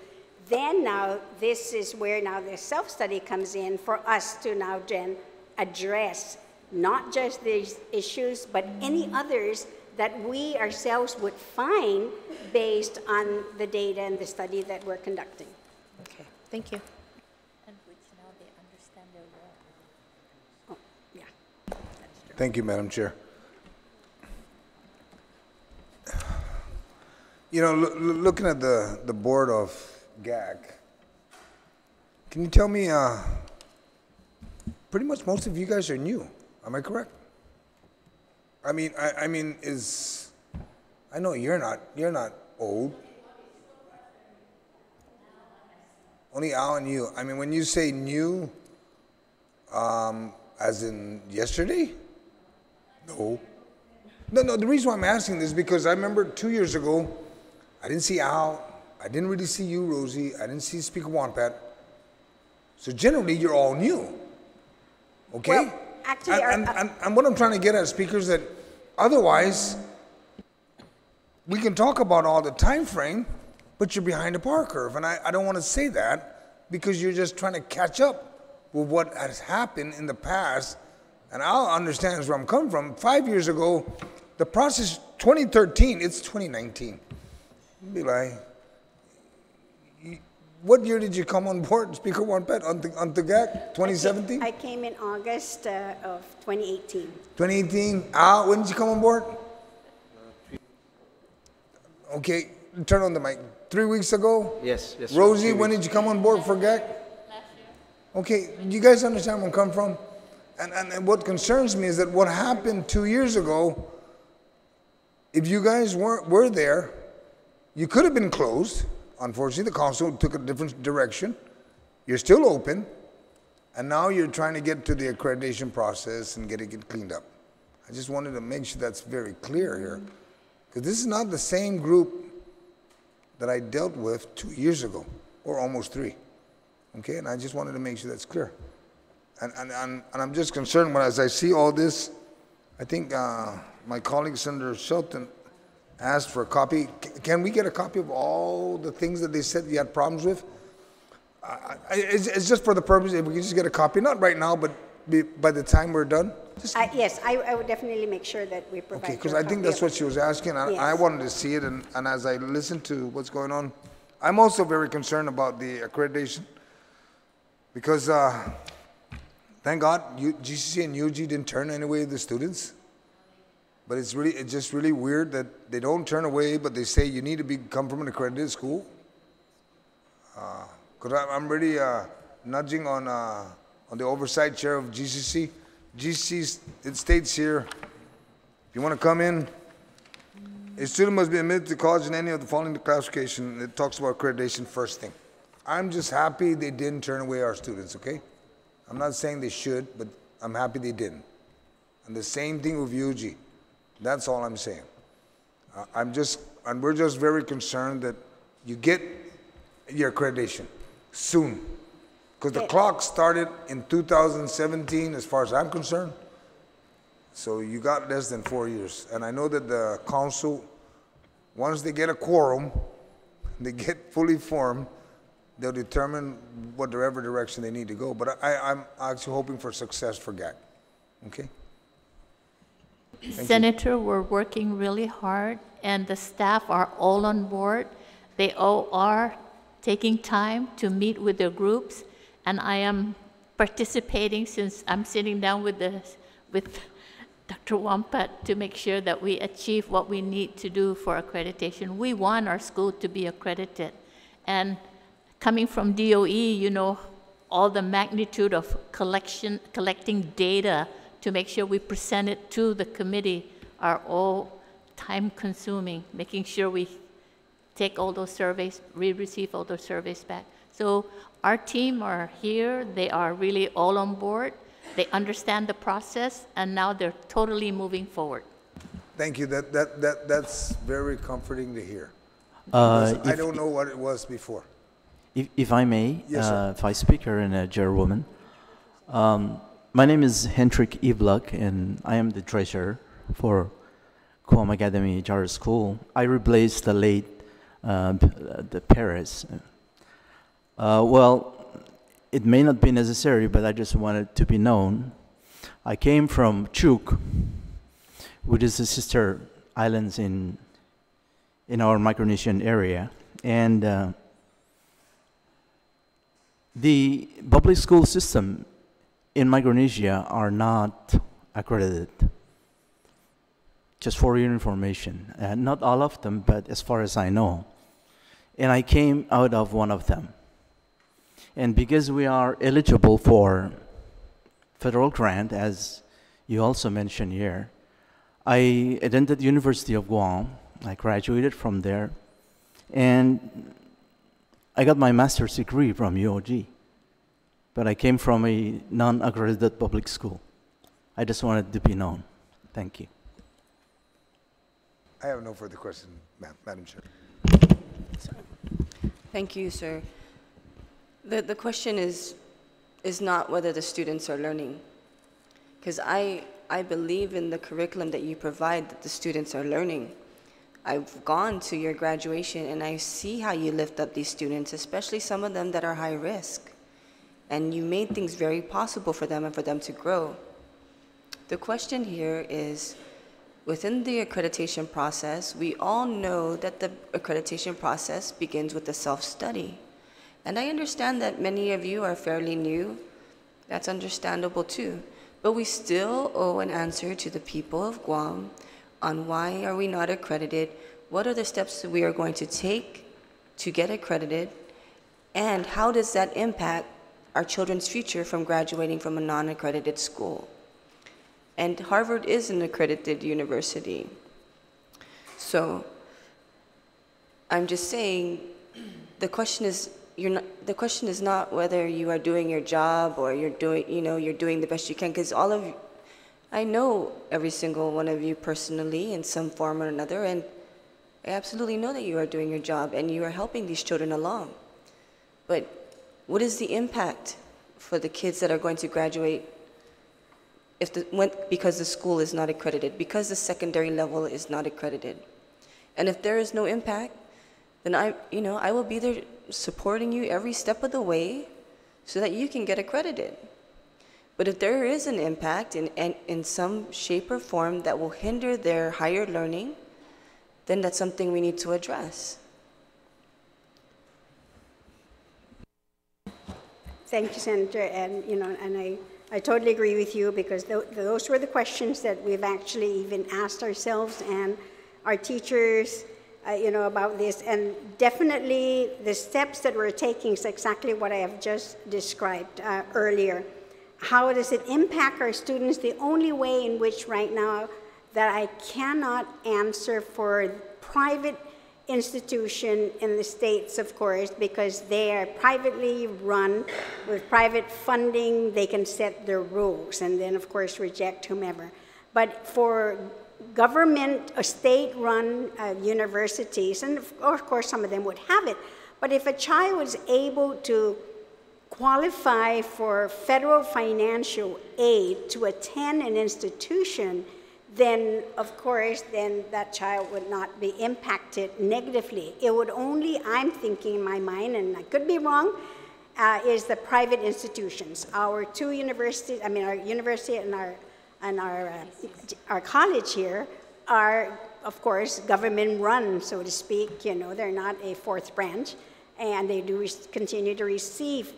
Then now, this is where now the self-study comes in for us to now then address not just these issues, but any others that we ourselves would find based on the data and the study that we're conducting. Okay, thank you. And which now they understand their role. Oh, yeah, that's true. Thank you, Madam Chair. You know, looking at the board of GAC, can you tell me, pretty much most of you guys are new, am I correct? I mean, I know you're not old. Only Al and you. I mean, when you say new, as in yesterday? No. No, the reason why I'm asking this is because I remember 2 years ago, I didn't see Al, I didn't really see you, Rosie, I didn't see Speaker Wampat. So generally, you're all new, okay? Well, actually, and what I'm trying to get at, Speaker, is that otherwise, we can talk about all the time frame, but you're behind the power curve. And I don't want to say that because you're just trying to catch up with what has happened in the past. And Al understands where I'm coming from. 5 years ago, the process, 2013, it's 2019. Be like, what year did you come on board, Speaker Wampat, on the GAC? 2017? I came in August of 2018. 2018. Al, when did you come on board? Okay, turn on the mic. 3 weeks ago? Yes. Sir. Rosie, when did you come on board for GAC? Last year. Okay, you guys understand where I'm coming from? And what concerns me is that what happened 2 years ago, if you guys were there, you could have been closed. Unfortunately, the council took a different direction. You're still open, and now you're trying to get to the accreditation process and get it cleaned up. I just wanted to make sure that's very clear here, because this is not the same group that I dealt with 2 years ago, or almost 3. Okay, and I just wanted to make sure that's clear. And I'm just concerned when, as I see all this, I think my colleague Senator Shelton asked for a copy. Can we get a copy of all the things that they said you had problems with? It's just for the purpose, if we can just get a copy, not right now, but by the time we're done. Yes, I would definitely make sure that we provide. Okay, because you a I think copy that's of what it. she was asking. I Yes. wanted to see it, and as I listen to what's going on, I'm also very concerned about the accreditation, because thank God GCC and UG didn't turn away the students. But it's just really weird that they don't turn away, but they say you need to come from an accredited school. Because I'm really nudging on the oversight chair of GCC. GCC, it states here, if you want to come in, a student must be admitted to college in any of the following classification. It talks about accreditation first thing. I'm just happy they didn't turn away our students, okay? I'm not saying they should, but I'm happy they didn't. And the same thing with UG. That's all I'm saying. We're just very concerned that you get your accreditation soon. Because the clock started in 2017, as far as I'm concerned. So you got less than 4 years. And I know that the council, once they get a quorum, they get fully formed, they'll determine whatever direction they need to go. But I'm actually hoping for success for GAC. Okay? Senator, we're working really hard, and the staff are all on board. They all are taking time to meet with their groups, and I am participating since I'm sitting down with Dr. Wampat to make sure that we achieve what we need to do for accreditation. We want our school to be accredited, and coming from DOE, you know, all the magnitude of collecting data to make sure we present it to the committee are all time-consuming, making sure we take all those surveys, we receive all those surveys back. So our team are here, they are really all on board, they understand the process, and now they're totally moving forward. Thank you, that's very comforting to hear. I don't know what it was before. If I may, Yes, sir. Vice Speaker and Chairwoman, my name is Hendrik Ebluk, and I am the treasurer for Guam Academy Charter School. I replaced the late the Paris. Well, it may not be necessary, but I just wanted to be known. I came from Chuuk, which is the sister islands in our Micronesian area, and the public school system in Micronesia are not accredited. Just for your information, not all of them, but as far as I know. And I came out of one of them. And because we are eligible for federal grant, as you also mentioned here, I attended the University of Guam. I graduated from there, and I got my master's degree from UOG. But I came from a non-accredited public school. I just wanted to be known. Thank you. I have no further questions, Madam Chair. Thank you, sir. The question is not whether the students are learning, because I believe in the curriculum that you provide that the students are learning. I've gone to your graduation and I see how you lift up these students, especially some of them that are high risk. And you made things very possible for them and for them to grow. The question here is, within the accreditation process, we all know that the accreditation process begins with a self-study. And I understand that many of you are fairly new. That's understandable too. But we still owe an answer to the people of Guam on why are we not accredited, what are the steps that we are going to take to get accredited, and how does that impact our children's future from graduating from a non-accredited school. And Harvard is an accredited university. So I'm just saying, the question is not whether you are doing your job or you're doing the best you can, because all of you, I know every single one of you personally in some form or another, and I absolutely know that you are doing your job and you are helping these children along. But what is the impact for the kids that are going to graduate because the school is not accredited, because the secondary level is not accredited? And if there is no impact, then I will be there supporting you every step of the way so that you can get accredited. But if there is an impact in some shape or form that will hinder their higher learning, then that's something we need to address. Thank you, Senator, and I totally agree with you, because those were the questions that we've actually even asked ourselves and our teachers, about this. And definitely the steps that we're taking is exactly what I have just described earlier. How does it impact our students? The only way in which right now that I cannot answer for private institution in the States, of course, because they are privately run with private funding. They can set their rules and then, of course, reject whomever. But for government or state-run universities, and of course some of them would have it, but if a child was able to qualify for federal financial aid to attend an institution, then of course, then that child would not be impacted negatively. It would only, I'm thinking in my mind, and I could be wrong, is the private institutions. Our two universities, our university and our college here are, of course, government run, so to speak. They're not a fourth branch, and they do continue to receive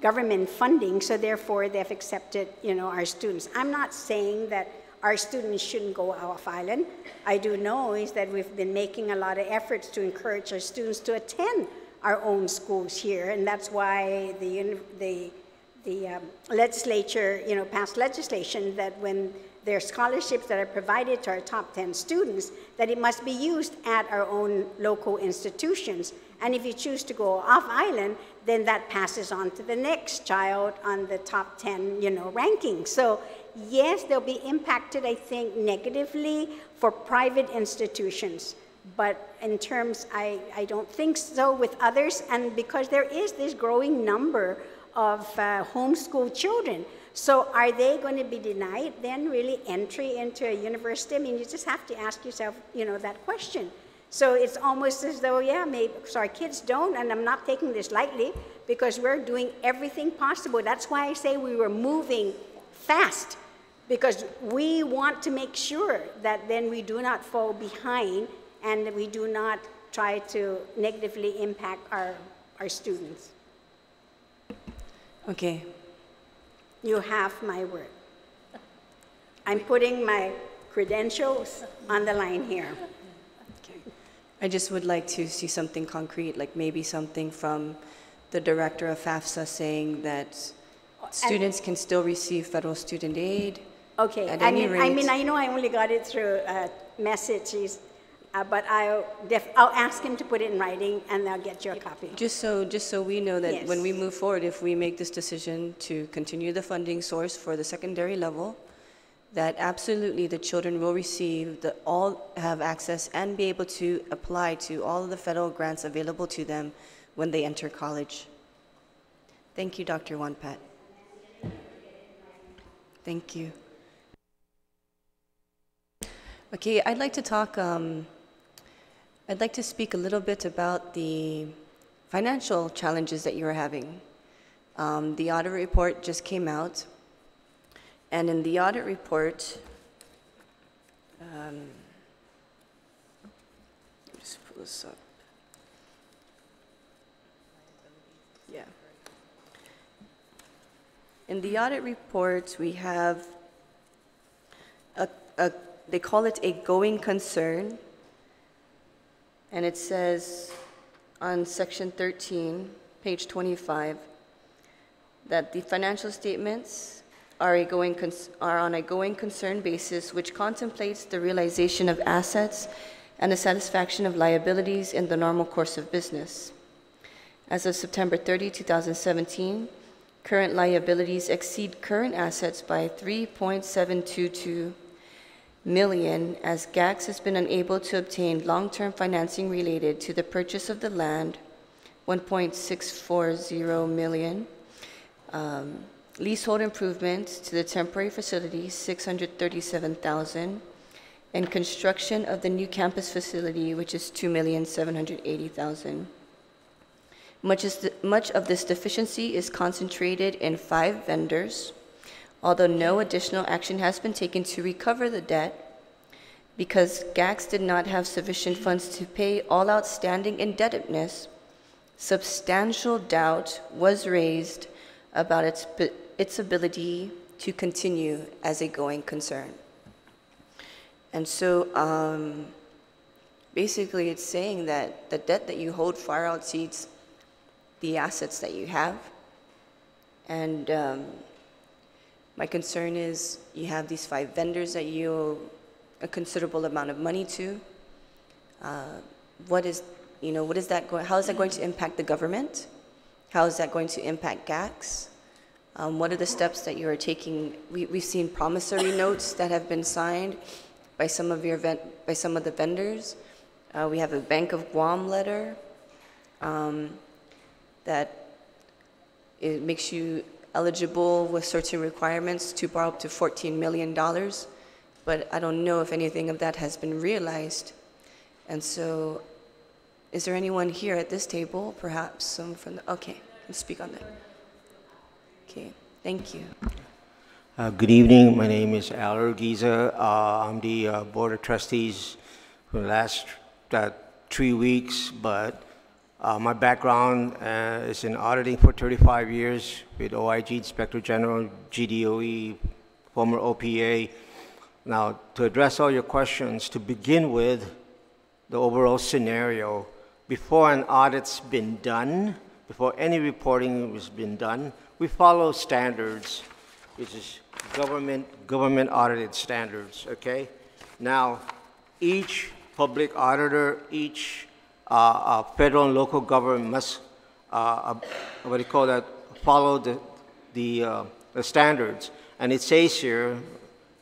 government funding, so therefore they've accepted, our students. I'm not saying that our students shouldn't go off island. I do know is that we've been making a lot of efforts to encourage our students to attend our own schools here, and that's why the legislature, passed legislation that when there are scholarships that are provided to our top 10 students, that it must be used at our own local institutions. And if you choose to go off island, then that passes on to the next child on the top 10, ranking. So yes, they'll be impacted, I think, negatively for private institutions. But in terms, I don't think so with others. And because there is this growing number of homeschool children. So are they going to be denied then really entry into a university? I mean, you just have to ask yourself, you know, that question. So it's almost as though, yeah, maybe, so our kids don't, and I'm not taking this lightly, because we're doing everything possible. That's why I say we were moving fast, because we want to make sure that then we do not fall behind and that we do not try to negatively impact our students. Okay. You have my word. I'm putting my credentials on the line here. Okay. I just would like to see something concrete, like maybe something from the director of FAFSA saying that students can still receive federal student aid. Okay, at I any mean, rate. I know I only got it through messages, but I'll ask him to put it in writing, and I'll get you a copy. Just so we know that Yes. when we move forward, if we make this decision to continue the funding source for the secondary level, that absolutely the children will receive, all have access and be able to apply to all of the federal grants available to them when they enter college. Thank you, Dr. Wanpat. Thank you. Okay, I'd like to talk, I'd like to speak a little bit about the financial challenges that you're having. The audit report just came out, and in the audit report, just pull this up. Yeah. In the audit report, we have they call it a going concern, and it says on section 13, page 25, that the financial statements are on a going concern basis, which contemplates the realization of assets and the satisfaction of liabilities in the normal course of business. As of September 30, 2017, current liabilities exceed current assets by $3.722 million, as GACS has been unable to obtain long-term financing related to the purchase of the land, $1.640 million, leasehold improvements to the temporary facilities, $637,000, and construction of the new campus facility, which is $2,780,000. Much of this deficiency is concentrated in 5 vendors, although no additional action has been taken to recover the debt, because GACS did not have sufficient funds to pay all outstanding indebtedness. Substantial doubt was raised about its ability to continue as a going concern. And so basically it's saying that the debt that you hold far exceeds the assets that you have. And my concern is you have these 5 vendors that you owe a considerable amount of money to. How is that going to impact the government? How is that going to impact GACS? What are the steps that you are taking? We've seen promissory notes that have been signed by some of the vendors. We have a Bank of Guam letter that it makes you eligible with certain requirements to borrow up to $14 million, but I don't know if anything of that has been realized. And so, is there anyone here at this table, perhaps some from the, okay, can speak on that. Okay, thank you. Good evening, my name is Al Giza. I'm the Board of Trustees for the last 3 weeks, but my background is in auditing for 35 years with OIG, Inspector General, GDOE, former OPA. Now, to address all your questions, to begin with, the overall scenario, before an audit's been done, before any reporting has been done, we follow standards, which is government audited standards, okay? Now, each public auditor, each federal and local government must, follow the standards. And it says here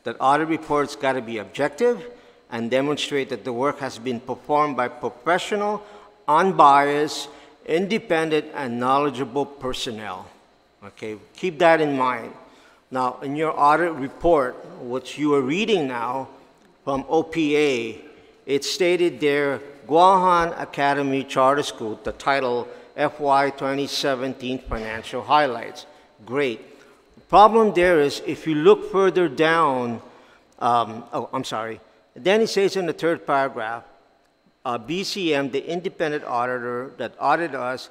that audit reports got to be objective and demonstrate that the work has been performed by professional, unbiased, independent, and knowledgeable personnel. Okay, keep that in mind. Now, in your audit report, which you are reading now from OPA, it stated there, Guahan Academy Charter School, the title FY 2017 Financial Highlights. Great. The problem there is, if you look further down, then it says in the third paragraph, BCM, the independent auditor that audited us,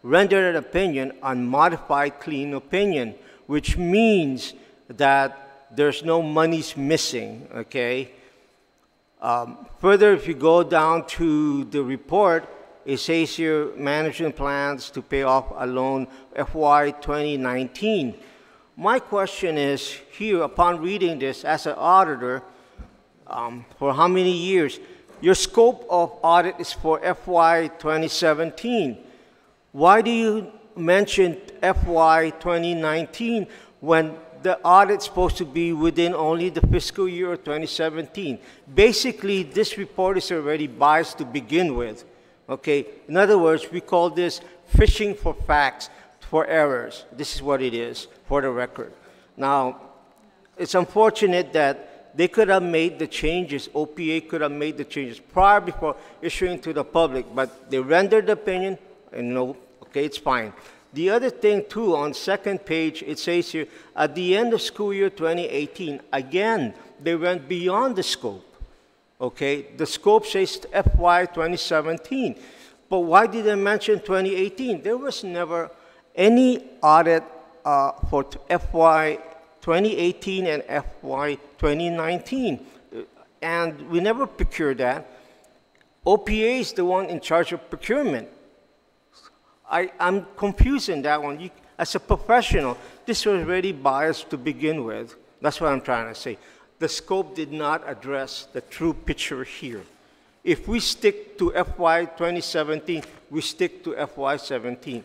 rendered an opinion on modified clean opinion, which means that there's no monies missing, okay? Further, if you go down to the report, it says here, management plans to pay off a loan FY 2019. My question is here, upon reading this as an auditor, for how many years? Your scope of audit is for FY 2017. Why do you mention FY 2019 when the audit's supposed to be within only the fiscal year of 2017? Basically, this report is already biased to begin with. Okay, in other words, we call this fishing for facts, for errors. This is what it is, for the record. Now, it's unfortunate that they could have made the changes, OPA could have made the changes prior before issuing to the public, but they rendered the opinion, and no, okay, it's fine. The other thing too, on second page, it says here, at the end of school year 2018, again, they went beyond the scope. Okay, the scope says FY 2017, but why did they mention 2018? There was never any audit for FY 2018 and FY 2019, and we never procured that. OPA is the one in charge of procurement. I'm confused in that one. As a professional, this was already biased to begin with. That's what I'm trying to say. The scope did not address the true picture here. If we stick to FY 2017, we stick to FY 17.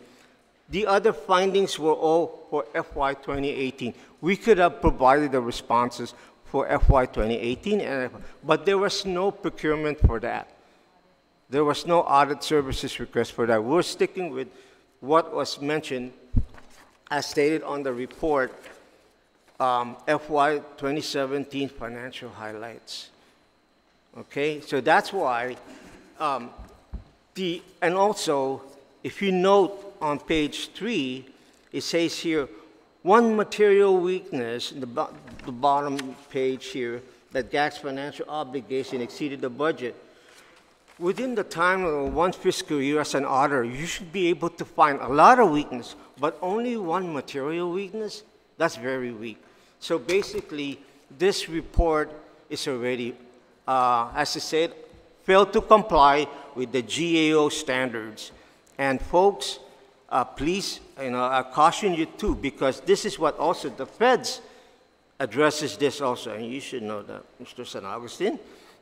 The other findings were all for FY 2018. We could have provided the responses for FY 2018, but there was no procurement for that. There was no audit services request for that. We're sticking with what was mentioned as stated on the report, FY 2017 financial highlights. Okay, so that's why, and also, if you note on page 3, it says here, one material weakness, in the bottom page here, that GAC's financial obligation exceeded the budget. Within the time of one fiscal year as an auditor, you should be able to find a lot of weakness, but only one material weakness? That's very weak. So basically, this report is already, as I said, failed to comply with the GAO standards. And folks, please, I caution you too, because this is what also the feds addresses this also, and you should know that, Mr. San Agustin,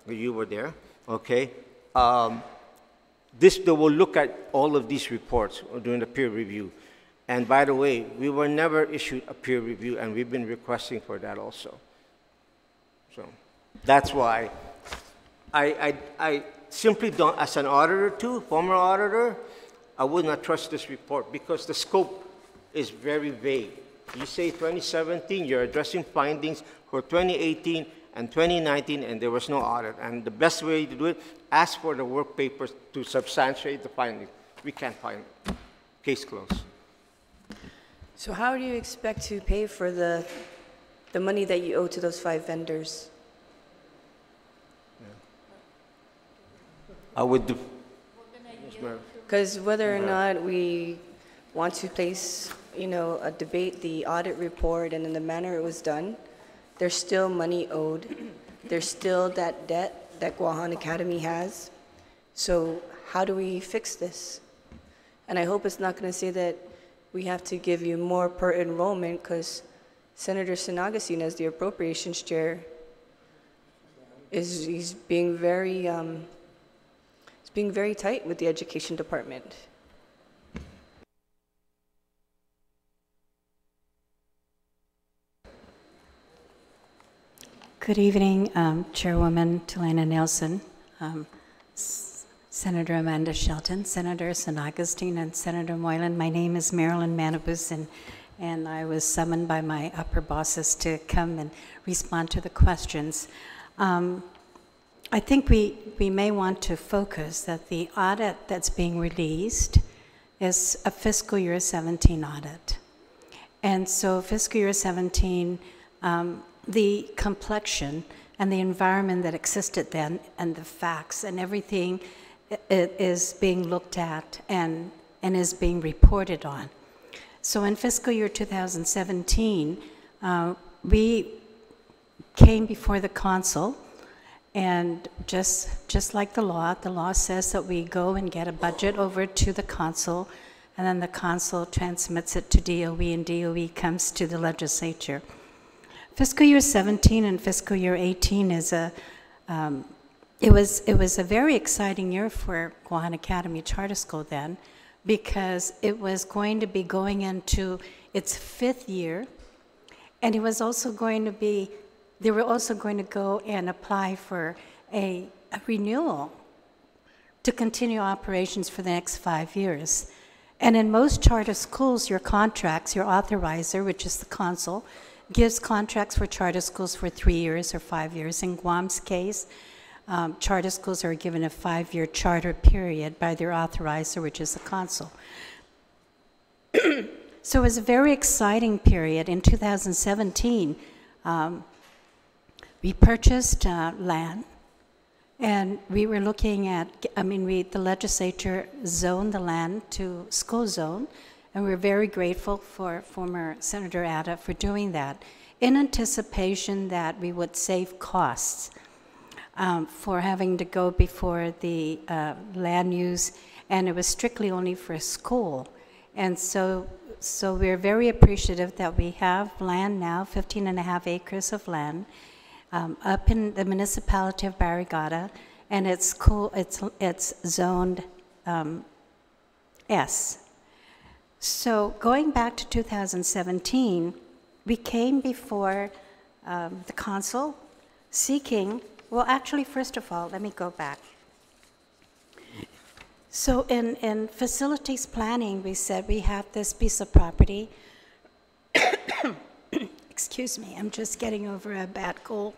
you were there, okay? They will look at all of these reports during the peer review. And by the way, we were never issued a peer review, and we've been requesting for that also. So that's why I simply don't, as an auditor too, former auditor, I would not trust this report because the scope is very vague. You say 2017, you're addressing findings for 2018 and 2019, and there was no audit. And the best way to do it, ask for the work papers to substantiate the findings. We can't find it. Case closed. So how do you expect to pay for the money that you owe to those 5 vendors? I would do. Because whether or not we want to place, debate the audit report and in the manner it was done, there's still money owed. There's still that debt that Guahan Academy has. So how do we fix this? And I hope it's not going to say that we have to give you more per enrollment, because Senator Sinagasine, as the appropriations chair, he's being very tight with the education department. Good evening, Chairwoman Telena Nelson, Senator Amanda Shelton, Senator San Agustin, and Senator Moylan. My name is Marilyn Manabus, and and I was summoned by my upper bosses to come and respond to the questions. I think we may want to focus that the audit that's being released is a fiscal year 17 audit. And so fiscal year 17, the complexion and the environment that existed then and the facts and everything is being looked at and is being reported on. So in fiscal year 2017, we came before the council, and just like the law says that we go and get a budget over to the council, and then the council transmits it to DOE, and DOE comes to the legislature. Fiscal year 17 and fiscal year 18 is it was a very exciting year for Guahan Academy Charter School then, because it was going to be going into its 5th year, and it was also going to be, they were also going to go and apply for a renewal to continue operations for the next 5 years. And in most charter schools, your contracts, your authorizer, which is the council, gives contracts for charter schools for 3 years or 5 years. In Guam's case, charter schools are given a 5-year charter period by their authorizer, which is the council. So it was a very exciting period. In 2017, we purchased land, and we were looking at, the legislature zoned the land to school zone, and we're very grateful for former Senator Atta for doing that, in anticipation that we would save costs for having to go before the land use, and it was strictly only for school. And so we're very appreciative that we have land now, 15.5 acres of land, up in the municipality of Barrigada, and it's cool. It's zoned S. So going back to 2017, we came before the council seeking. Well, actually, first of all, let me go back. So in facilities planning, we said we have this piece of property. Excuse me, I'm just getting over a bad cold.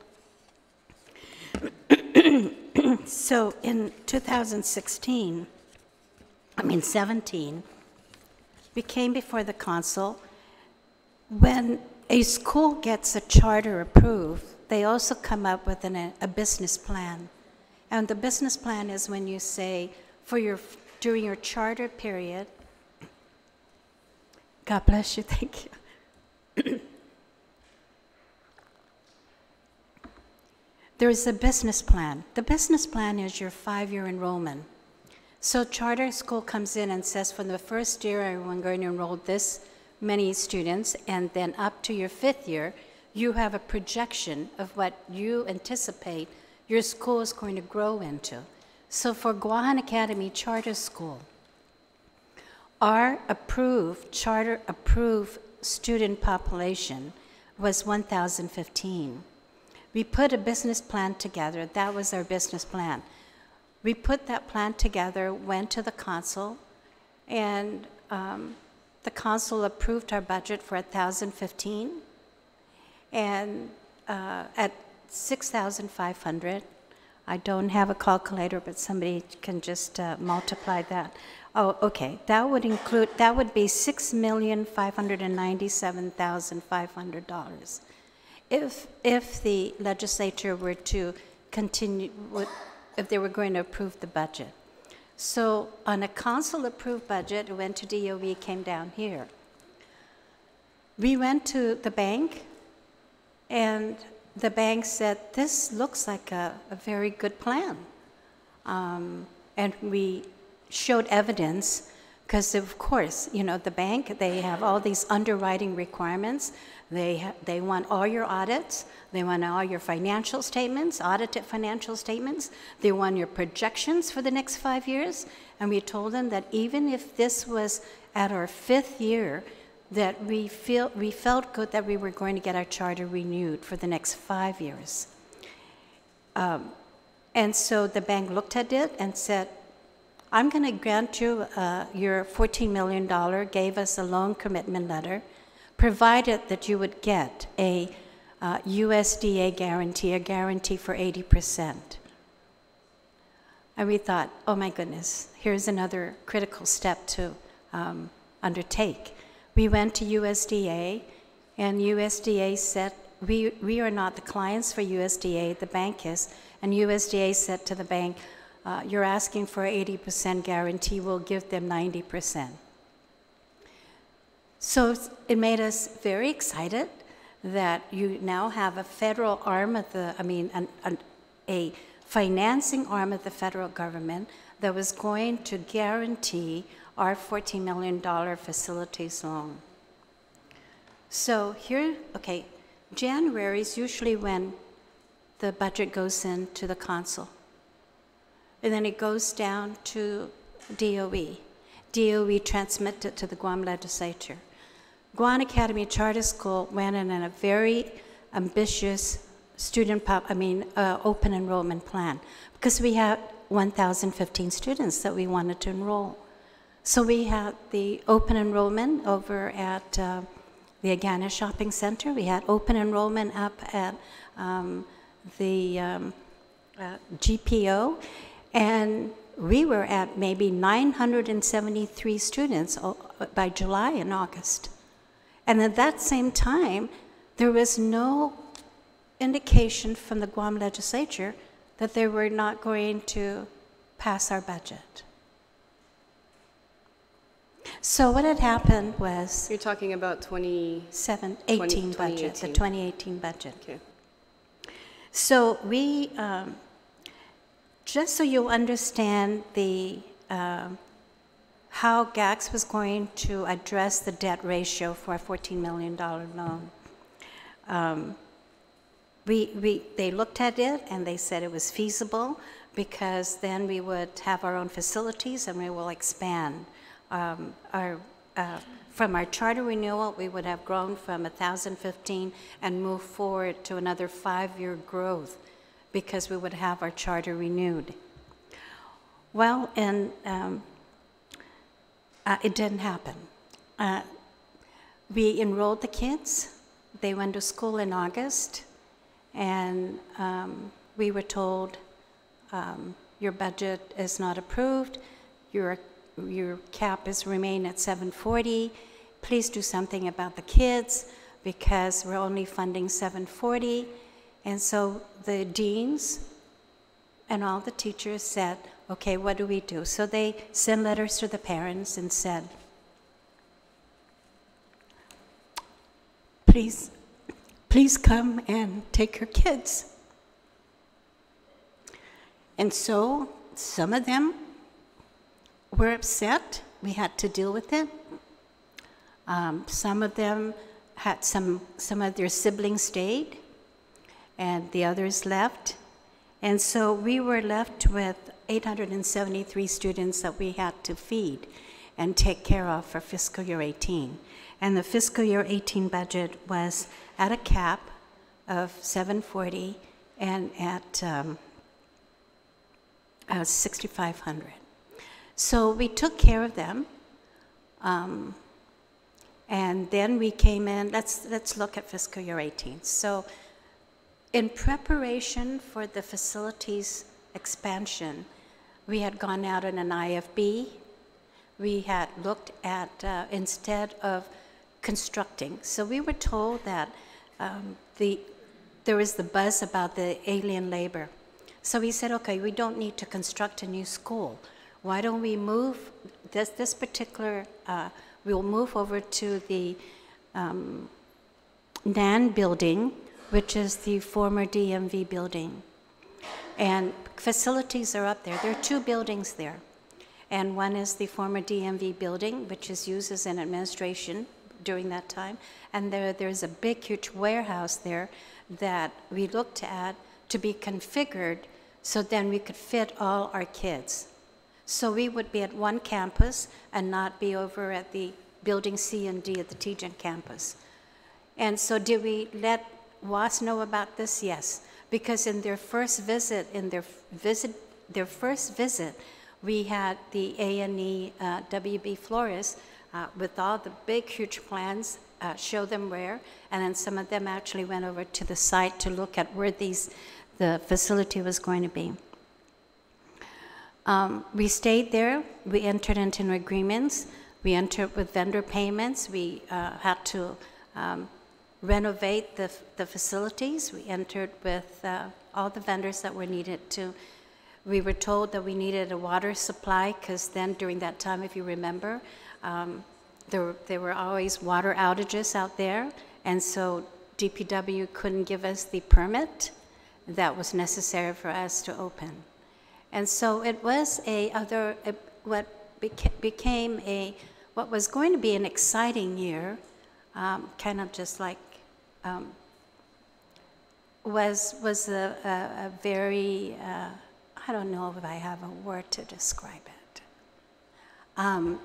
So in 17, we came before the council. When a school gets a charter approved, they also come up with a business plan. And the business plan is when you say, during your charter period, God bless you, thank you. There is a business plan. The business plan is your 5-year enrollment. So charter school comes in and says, for the first year, I'm going to enroll this many students, and then up to your 5th year, you have a projection of what you anticipate your school is going to grow into. So for Guahan Academy Charter School, our charter-approved student population was 1,015. We put a business plan together. That was our business plan. We put that plan together, went to the council, and the council approved our budget for 1,015, and at 6,500. I don't have a calculator, but somebody can just multiply that. Oh, okay. That would be $6,597,500. If the legislature were to continue, if they were going to approve the budget. So on a council-approved budget, it went to DOE, came down here. We went to the bank, and the bank said, this looks like a very good plan. And we showed evidence, because of course, the bank, they have all these underwriting requirements. They want all your audits. They want all your financial statements, audited financial statements. They want your projections for the next 5 years. And we told them that even if this was at our 5th year, that we felt good that we were going to get our charter renewed for the next 5 years. And so the bank looked at it and said, I'm going to grant you your $14 million, gave us a loan commitment letter, provided that you would get a USDA guarantee, a guarantee for 80%. And we thought, oh my goodness, here's another critical step to undertake. We went to USDA, and USDA said, we are not the clients for USDA, the bank is, and USDA said to the bank, you're asking for an 80% guarantee, we'll give them 90%. So it made us very excited that you now have a federal arm of the, a financing arm of the federal government that was going to guarantee our $14 million facilities loan. So here, okay, January is usually when the budget goes into the council. And then it goes down to DOE. DOE transmits it to the Guam legislature. Guam Academy Charter School went in a very ambitious open enrollment plan, because we had 1,015 students that we wanted to enroll. So we had the open enrollment over at the Agana Shopping Center. We had open enrollment up at the GPO, and we were at maybe 973 students by July and August. And at that same time, there was no indication from the Guam legislature that they were not going to pass our budget. So what had happened was... You're talking about 18 budget, the 2018 budget. Okay. So we, just so you understand the how GACS was going to address the debt ratio for a $14 million loan. They looked at it and they said it was feasible, because then we would have our own facilities and we will expand. From our charter renewal, we would have grown from 1,015 and move forward to another 5-year growth, because we would have our charter renewed. Well, and it didn't happen. We enrolled the kids. They went to school in August, and we were told, your budget is not approved, your cap is remain at 740. Please do something about the kids, because we're only funding 740. And so the deans and all the teachers said, okay, what do we do? So they sent letters to the parents and said, please come and take your kids. And so some of them were upset. We had to deal with it. Some of them had some of their siblings stayed, and the others left. And so we were left with 873 students that we had to feed and take care of for fiscal year 18. And the fiscal year 18 budget was at a cap of 740 and at 6,500. So we took care of them, and then we came in. Let's look at fiscal year 18. So in preparation for the facilities expansion, we had gone out on an IFB. We had looked at, instead of constructing. So we were told that there was the buzz about the alien labor. So we said, okay, we don't need to construct a new school. Why don't we move this particular, we'll move over to the NAN building, which is the former DMV building. And facilities are up there. There are 2 buildings there. And one is the former DMV building, which is used as an administration during that time. And there's a big, huge warehouse there that we looked at to be configured so then we could fit all our kids. So we would be at one campus and not be over at the building C and D at the TGen campus. And so did we let WAS know about this? Yes, because in their first visit, we had the A&E WB Flores with all the big, huge plans show them where, and then some of them actually went over to the site to look at where the facility was going to be. We stayed there. We entered into agreements. We entered with vendor payments. We had to renovate the facilities. We entered with all the vendors that were needed to. We were told that we needed a water supply because then during that time, if you remember, there were always water outages out there, and so DPW couldn't give us the permit that was necessary for us to open. And so it was what was going to be an exciting year, kind of just like, was a very, I don't know if I have a word to describe it.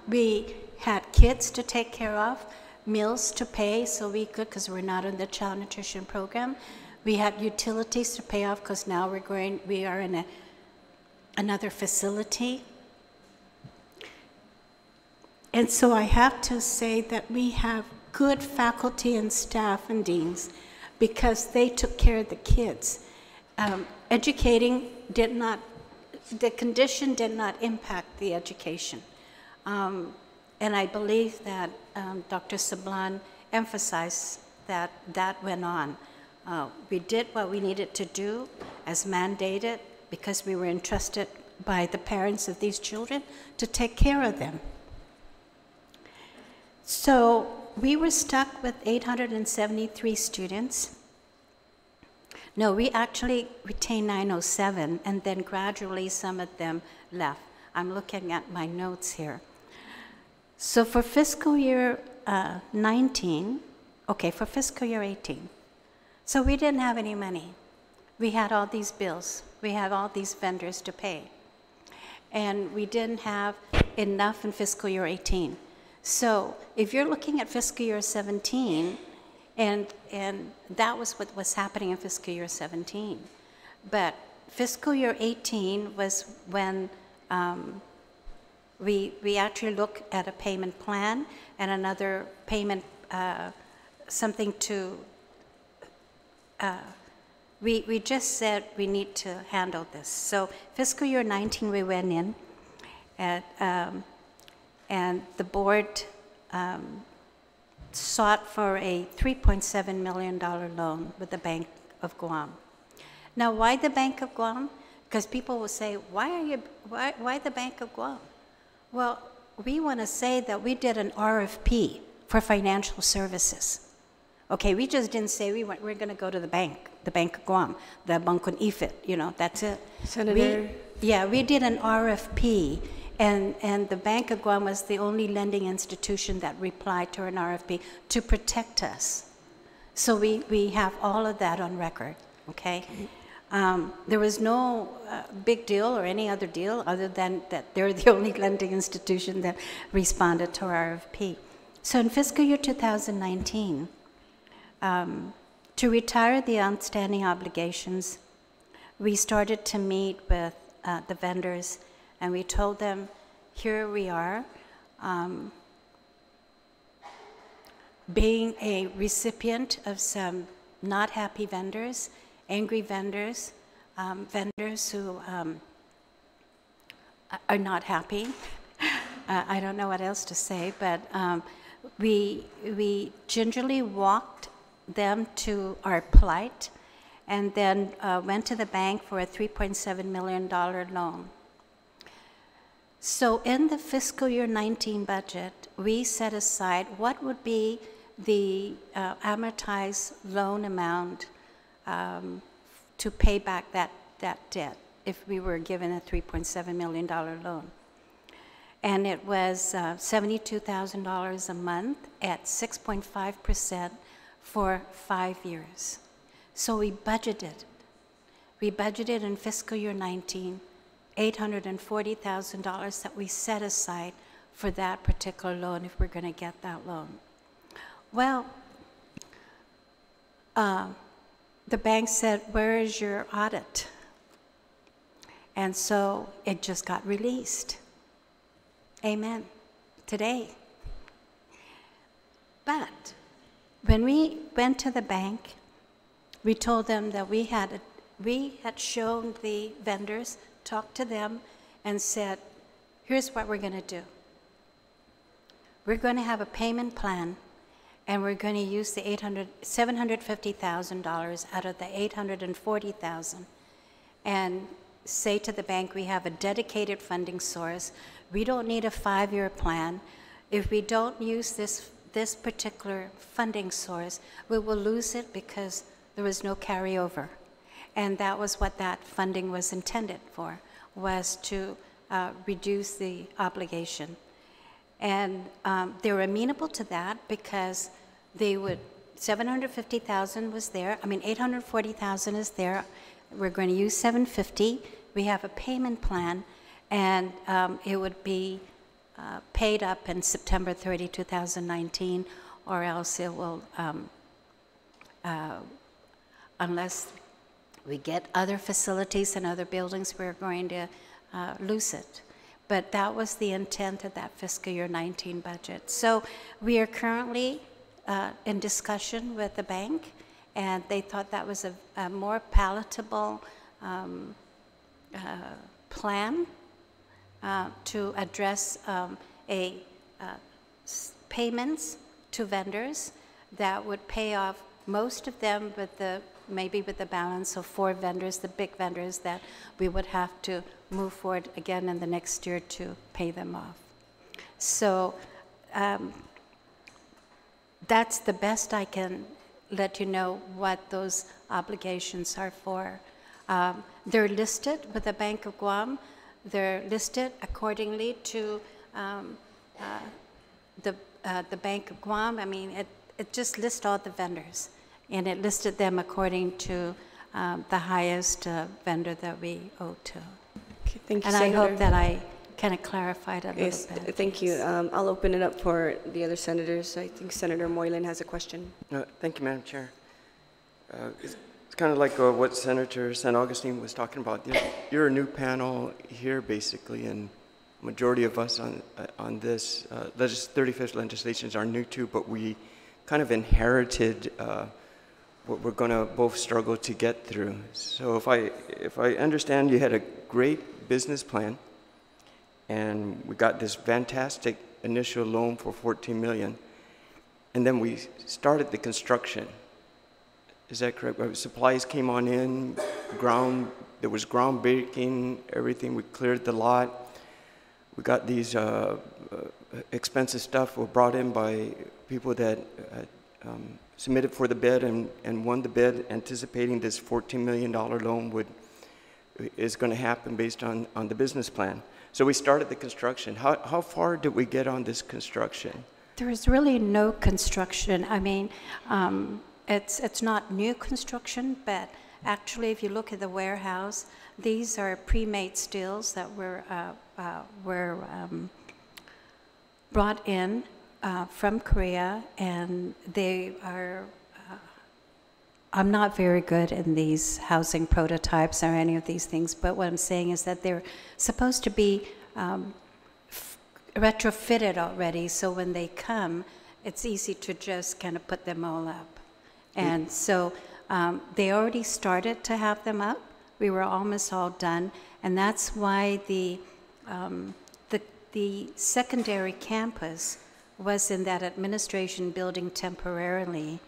We had kids to take care of, meals to pay so we could, because we're not in the child nutrition program. We had utilities to pay off because now we are in another facility. And so I have to say that we have good faculty and staff and deans because they took care of the kids. Educating the condition did not impact the education. And I believe that Dr. Sablan emphasized that went on. We did what we needed to do as mandated because we were entrusted by the parents of these children to take care of them. So we were stuck with 873 students. No, we actually retained 907, and then gradually some of them left. I'm looking at my notes here. So for fiscal year 19, okay, for fiscal year 18, so we didn't have any money. We had all these bills. We had all these vendors to pay. And we didn't have enough in fiscal year 18. So if you're looking at fiscal year 17, and that was what was happening in fiscal year 17. But fiscal year 18 was when we actually looked at a payment plan and another payment, something to, we just said we need to handle this. So fiscal year 19 we went in and the board sought for a $3.7 million loan with the Bank of Guam. Now, why the Bank of Guam? Because people will say, why the Bank of Guam? Well, we want to say that we did an RFP for financial services. Okay, we just didn't say we're going to go to the Bank of Guam, the Bangkok Ifit, that's it. Senator? We did an RFP. And the Bank of Guam was the only lending institution that replied to an RFP to protect us. So we have all of that on record, okay? There was no big deal or any other deal other than that they're the only lending institution that responded to our RFP. So in fiscal year 2019, to retire the outstanding obligations, we started to meet with the vendors. And we told them, here we are, being a recipient of some not happy vendors, angry vendors, vendors who are not happy. I don't know what else to say, but we gingerly walked them to our plight and then went to the bank for a $3.7 million loan. So in the fiscal year 19 budget, we set aside what would be the amortized loan amount to pay back that debt if we were given a $3.7 million loan. And it was $72,000 a month at 6.5% for 5 years. So we budgeted. We budgeted in fiscal year 19 $840,000 that we set aside for that particular loan if we're going to get that loan. Well, the bank said, where is your audit? And so it just got released. Amen. Today. But When we went to the bank, we told them that we had shown the vendors, talked to them, and said, here's what we're going to do. We're going to have a payment plan, and we're going to use the $750,000 out of the $840,000, and say to the bank, we have a dedicated funding source. We don't need a 5-year plan. If we don't use this particular funding source, we will lose it because there was no carryover. And that was what that funding was intended for, was to reduce the obligation. And they were amenable to that because they would, 750,000 was there, 840,000 is there. We're going to use 750. We have a payment plan, and it would be paid up in September 30, 2019, or else it will, unless we get other facilities and other buildings, we're going to lose it. But that was the intent of that fiscal year 19 budget. So we are currently in discussion with the bank, and they thought that was a more palatable plan to address payments to vendors that would pay off most of them with maybe with the balance of 4 vendors, the big vendors that we would have to move forward again in the next year to pay them off. So that's the best I can let you know what those obligations are for. They're listed with the Bank of Guam. They're listed accordingly to the Bank of Guam. It just lists all the vendors, and it listed them according to the highest vendor that we owe to. Okay, thank you, and Senator. I hope that I kind of clarified a little bit. Thank you. I'll open it up for the other senators. I think Senator Moylan has a question. Thank you, Madam Chair. It's kind of like what Senator San Augustine was talking about. You're a new panel here, basically, and majority of us on this 35th legislations are new too, but we kind of inherited what we're going to both struggle to get through. So if I understand, you had a great business plan, and we got this fantastic initial loan for $14 million, and then we started the construction. Is that correct? Supplies came on in, there was ground breaking, everything. We cleared the lot. We got these expensive stuff were brought in by people that submitted for the bid and won the bid, anticipating this $14 million loan is going to happen based on the business plan. So we started the construction. How far did we get on this construction? There is really no construction. It's not new construction, but actually, if you look at the warehouse, these are pre-made steels that were brought in from Korea, and they are. I'm not very good in these housing prototypes or any of these things, but what I'm saying is that they're supposed to be retrofitted already, so when they come, it's easy to just kind of put them all up. And so they already started to have them up. We were almost all done, and that's why the secondary campus was in that administration building temporarily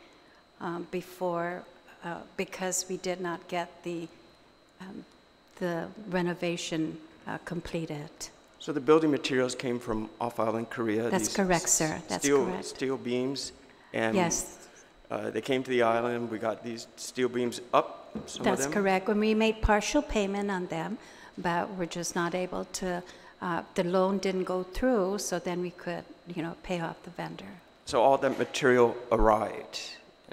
before, because we did not get the renovation completed. So the building materials came from off-island Korea. That's correct, sir. That's correct. Steel beams, and yes. They came to the island. We got these steel beams up. That's correct. When we made partial payment on them, but we're just not able to. The loan didn't go through, so then we could, pay off the vendor. So all that material arrived,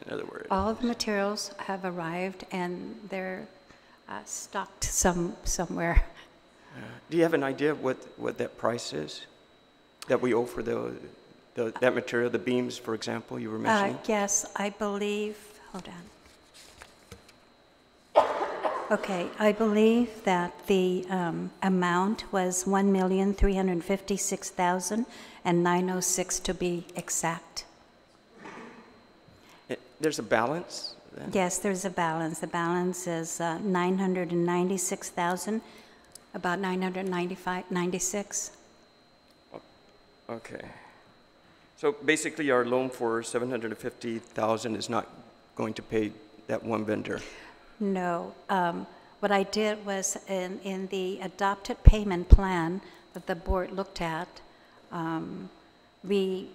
in other words. All the materials have arrived, and they're stocked somewhere. Do you have an idea of what that price is that we owe for that material, the beams, for example, you were mentioning? Yes, I believe, hold on. Okay, I believe that the amount was $1,356,906 to be exact. there's a balance then? Yes, there's a balance. The balance is 996,000, about 96. Okay. So basically, our loan for 750,000 is not going to pay that one vendor? No. What I did was in the adopted payment plan that the board looked at, we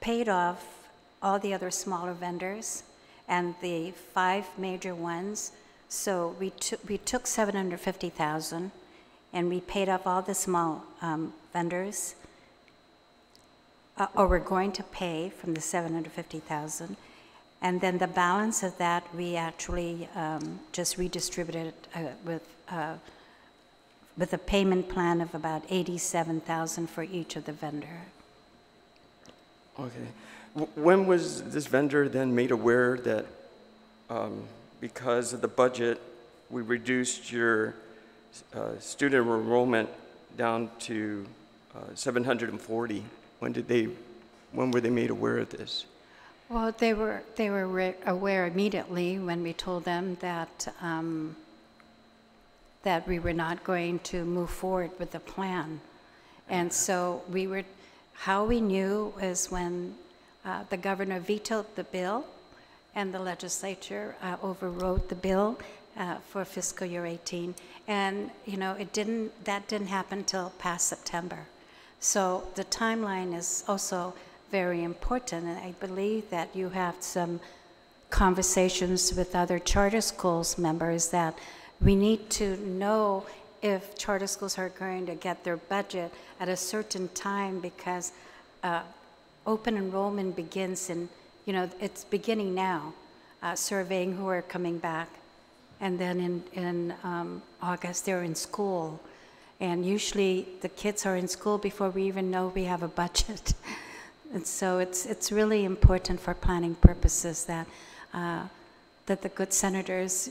paid off all the other smaller vendors and the 5 major ones. So we took 750,000 and we paid off all the small vendors, or we're going to pay from the 750,000. And then the balance of that, we actually just redistributed with a payment plan of about 87,000 for each of the vendor. Okay. When was this vendor then made aware that because of the budget, we reduced your student enrollment down to 740? When were they made aware of this? Well, they were aware immediately when we told them that that we were not going to move forward with the plan, and so how we knew is when the governor vetoed the bill, and the legislature overrode the bill for fiscal year 18, and that didn't happen till past September, so the timeline is also very important, and I believe that you have some conversations with other charter schools members that we need to know if charter schools are going to get their budget at a certain time, because open enrollment begins it's beginning now, surveying who are coming back, and then in August they're in school, and usually the kids are in school before we even know we have a budget. And so it's really important for planning purposes that the good senators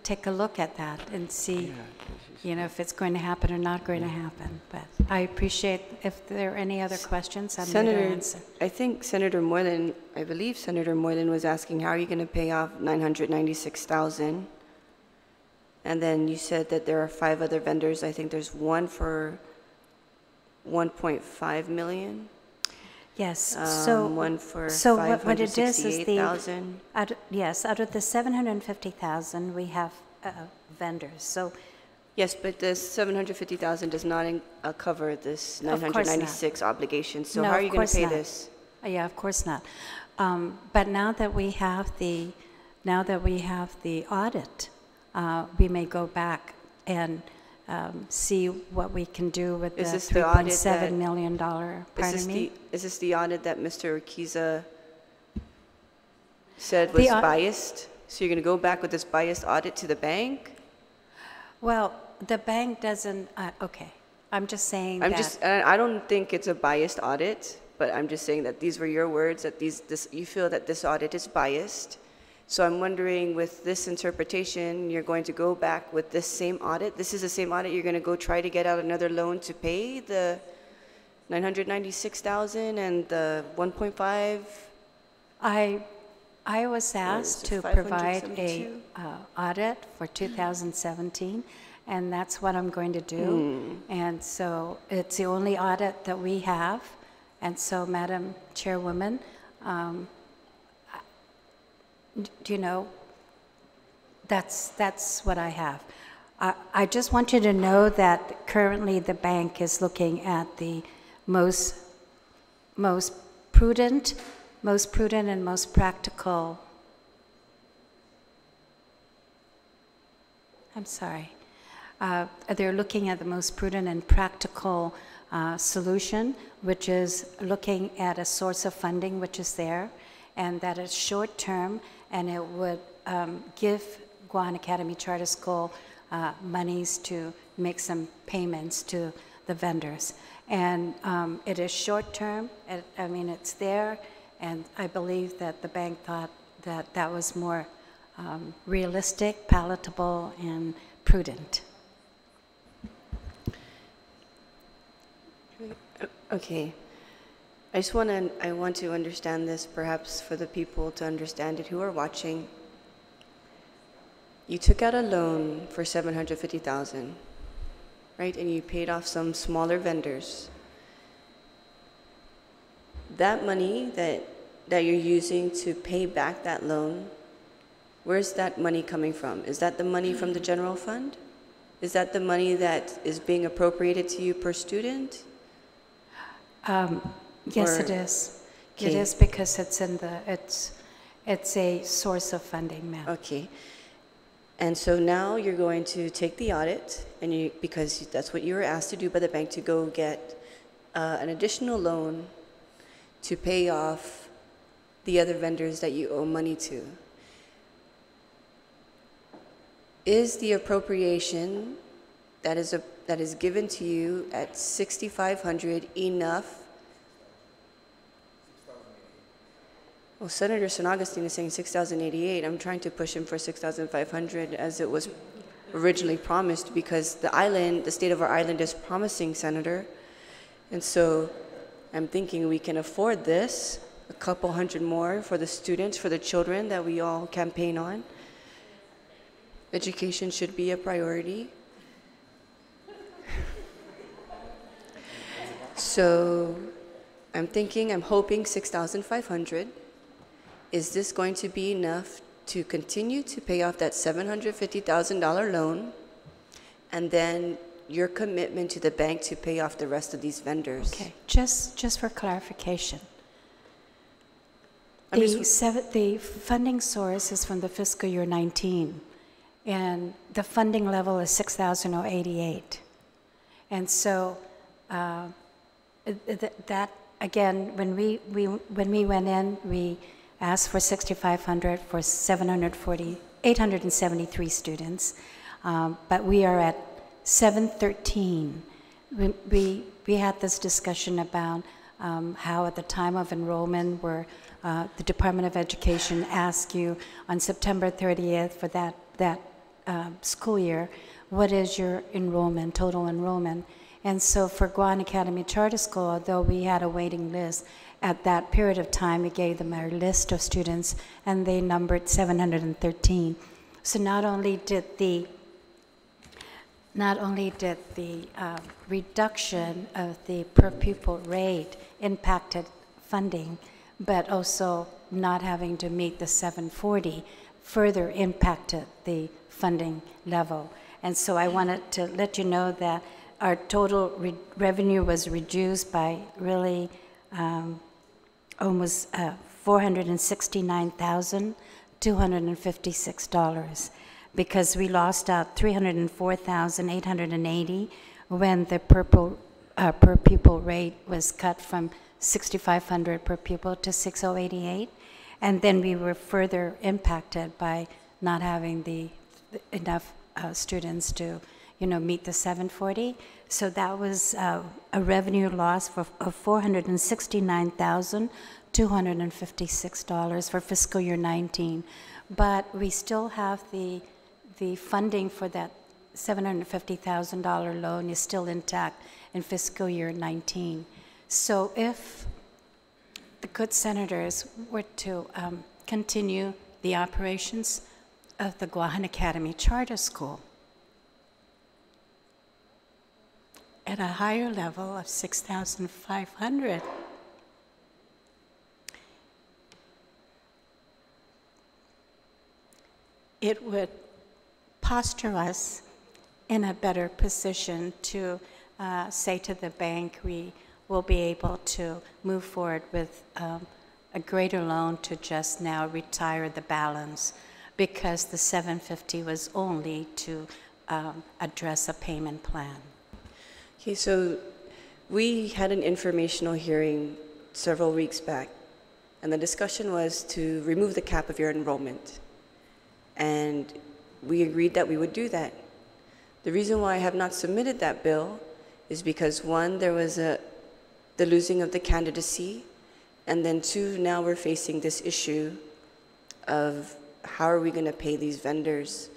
take a look at that and see, if it's going to happen or not going to happen. But I appreciate if there are any other questions, I'm here to answer. I believe Senator Moylan was asking, how are you going to pay off 996,000? And then you said that there are 5 other vendors. I think there's one for 1.5 million. Yes. One for what it is the out of the 750,000 we have vendors. So yes, but the 750,000 does not cover this 996 obligation. So how are you going to pay this? Yeah, of course not. But now that we have the audit, we may go back and see what we can do with the $3.7 million. Is this the audit that Mr. Urquiza said was biased? So you're going to go back with this biased audit to the bank? Well, the bank doesn't. Okay, I'm just saying. I don't think it's a biased audit, but I'm just saying that these were your words. That you feel that this audit is biased. So I'm wondering, with this interpretation, you're going to go back with this same audit? This is the same audit you're going to go try to get out another loan to pay the 996,000 and the 1.5? I was asked to provide a audit for 2017, and that's what I'm going to do. And so it's the only audit that we have. And so, Madam Chairwoman, that's what I have. I just want you to know that currently the bank is looking at the most prudent and most practical. I'm sorry. They're looking at the most prudent and practical solution, which is looking at a source of funding which is there, and that is short term, and it would give Guahan Academy Charter School monies to make some payments to the vendors. And it is short term. It's there, and I believe that the bank thought that that was more realistic, palatable, and prudent. Okay. I want to understand this, perhaps for the people to understand it who are watching. You took out a loan for $750,000, right? And you paid off some smaller vendors. That money that you're using to pay back that loan, where's that money coming from? Is that the money from the general fund? Is that the money that is being appropriated to you per student? Yes, Or- it is. It Okay. is because it's a source of funding, ma'am. Okay. And so now you're going to take the audit, and because that's what you were asked to do by the bank, to go get an additional loan to pay off the other vendors that you owe money to. Is the appropriation that is given to you at $6,500 enough? Well, Senator San Augustine is saying $6,088. I'm trying to push him for $6,500 as it was originally promised, because the state of our island is promising, Senator. And so I'm thinking we can afford this, a couple hundred more for the students, for the children that we all campaign on. Education should be a priority. So I'm hoping $6,500. Is this going to be enough to continue to pay off that $750,000 loan, and then your commitment to the bank to pay off the rest of these vendors? Okay, just for clarification. The funding source is from the fiscal year 19, and the funding level is $6,088. And so that, again, when we went in, we asked for $6,500 for 873 students, but we are at 713. We had this discussion about how at the time of enrollment, where the Department of Education asked you on September 30th for that school year, what is your enrollment, total enrollment? And so for Guam Academy Charter School, although we had a waiting list, at that period of time, we gave them our list of students, and they numbered 713. So not only did the reduction of the per pupil rate impacted funding, but also not having to meet the 740 further impacted the funding level. And so I wanted to let you know that our total revenue was reduced by really almost $469,256, because we lost out $304,880 when the per pupil rate was cut from $6,500 per pupil to $6,088, and then we were further impacted by not having enough students to meet the 740. So that was a revenue loss of $469,256 for fiscal year 19. But we still have the funding for that $750,000 loan is still intact in fiscal year 19. So if the good senators were to continue the operations of the Guam Academy Charter School at a higher level of 6,500, it would posture us in a better position to say to the bank, we will be able to move forward with a greater loan to just now retire the balance, because the 750 was only to address a payment plan. Okay, so we had an informational hearing several weeks back, and the discussion was to remove the cap of your enrollment. And we agreed that we would do that. The reason why I have not submitted that bill is because, one, there was the losing of the candidacy, and then two, now we're facing this issue of how are we going to pay these vendors.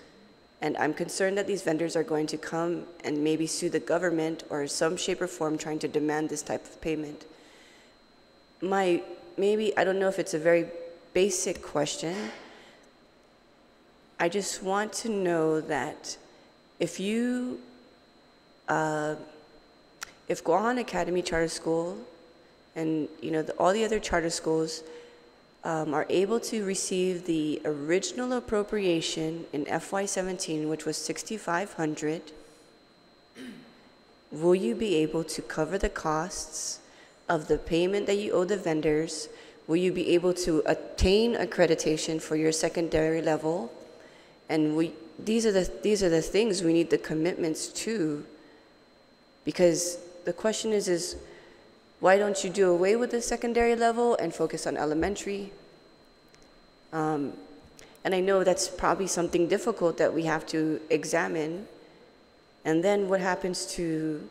And I'm concerned that these vendors are going to come and maybe sue the government or some shape or form trying to demand this type of payment. maybe, I don't know if it's a very basic question. I just want to know that if Guahan Academy Charter School and all the other charter schools are able to receive the original appropriation in FY17, which was $6,500, will you be able to cover the costs of the payment that you owe the vendors? Will you be able to attain accreditation for your secondary level? And these are the things we need the commitments to, because the question is why don't you do away with the secondary level and focus on elementary? And I know that's probably something difficult that we have to examine. And then what happens to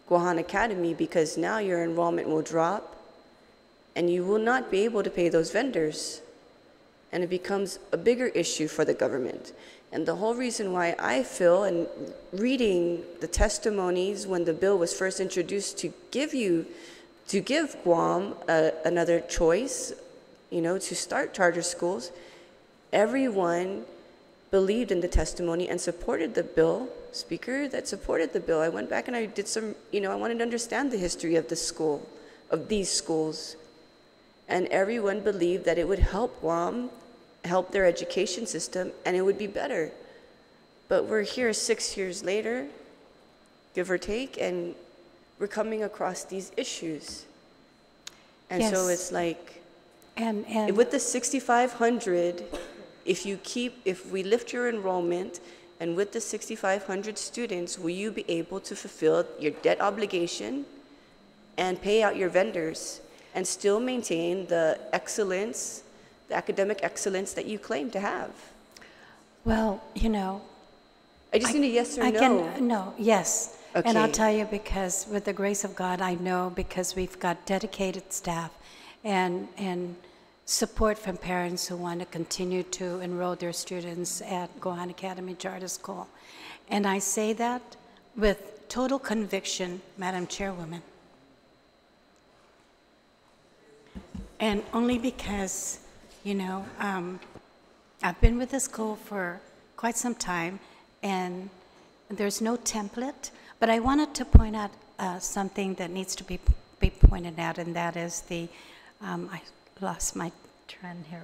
Guahan Academy, because now your enrollment will drop and you will not be able to pay those vendors. And it becomes a bigger issue for the government. And the whole reason why I feel, and reading the testimonies when the bill was first introduced to give Guam another choice, to start charter schools, everyone believed in the testimony and supported the bill. Speaker, that supported the bill. I went back and I did some, I wanted to understand the history of these schools. And everyone believed that it would help Guam, help their education system, and it would be better. But we're here 6 years later, give or take, and we're coming across these issues. And Yes. so it's like, And with the 6,500, if we lift your enrollment, and with the 6,500 students, will you be able to fulfill your debt obligation and pay out your vendors and still maintain the excellence, the academic excellence that you claim to have? well, I just need a yes or I no. can, yes. And I'll Okay. tell you, because with the grace of God, I know, because we've got dedicated staff and support from parents who want to continue to enroll their students at Guahan Academy Charter School. And I say that with total conviction, Madam Chairwoman. And only because, I've been with the school for quite some time, and there's no template, but I wanted to point out something that needs to be pointed out, and that is I lost my trend here.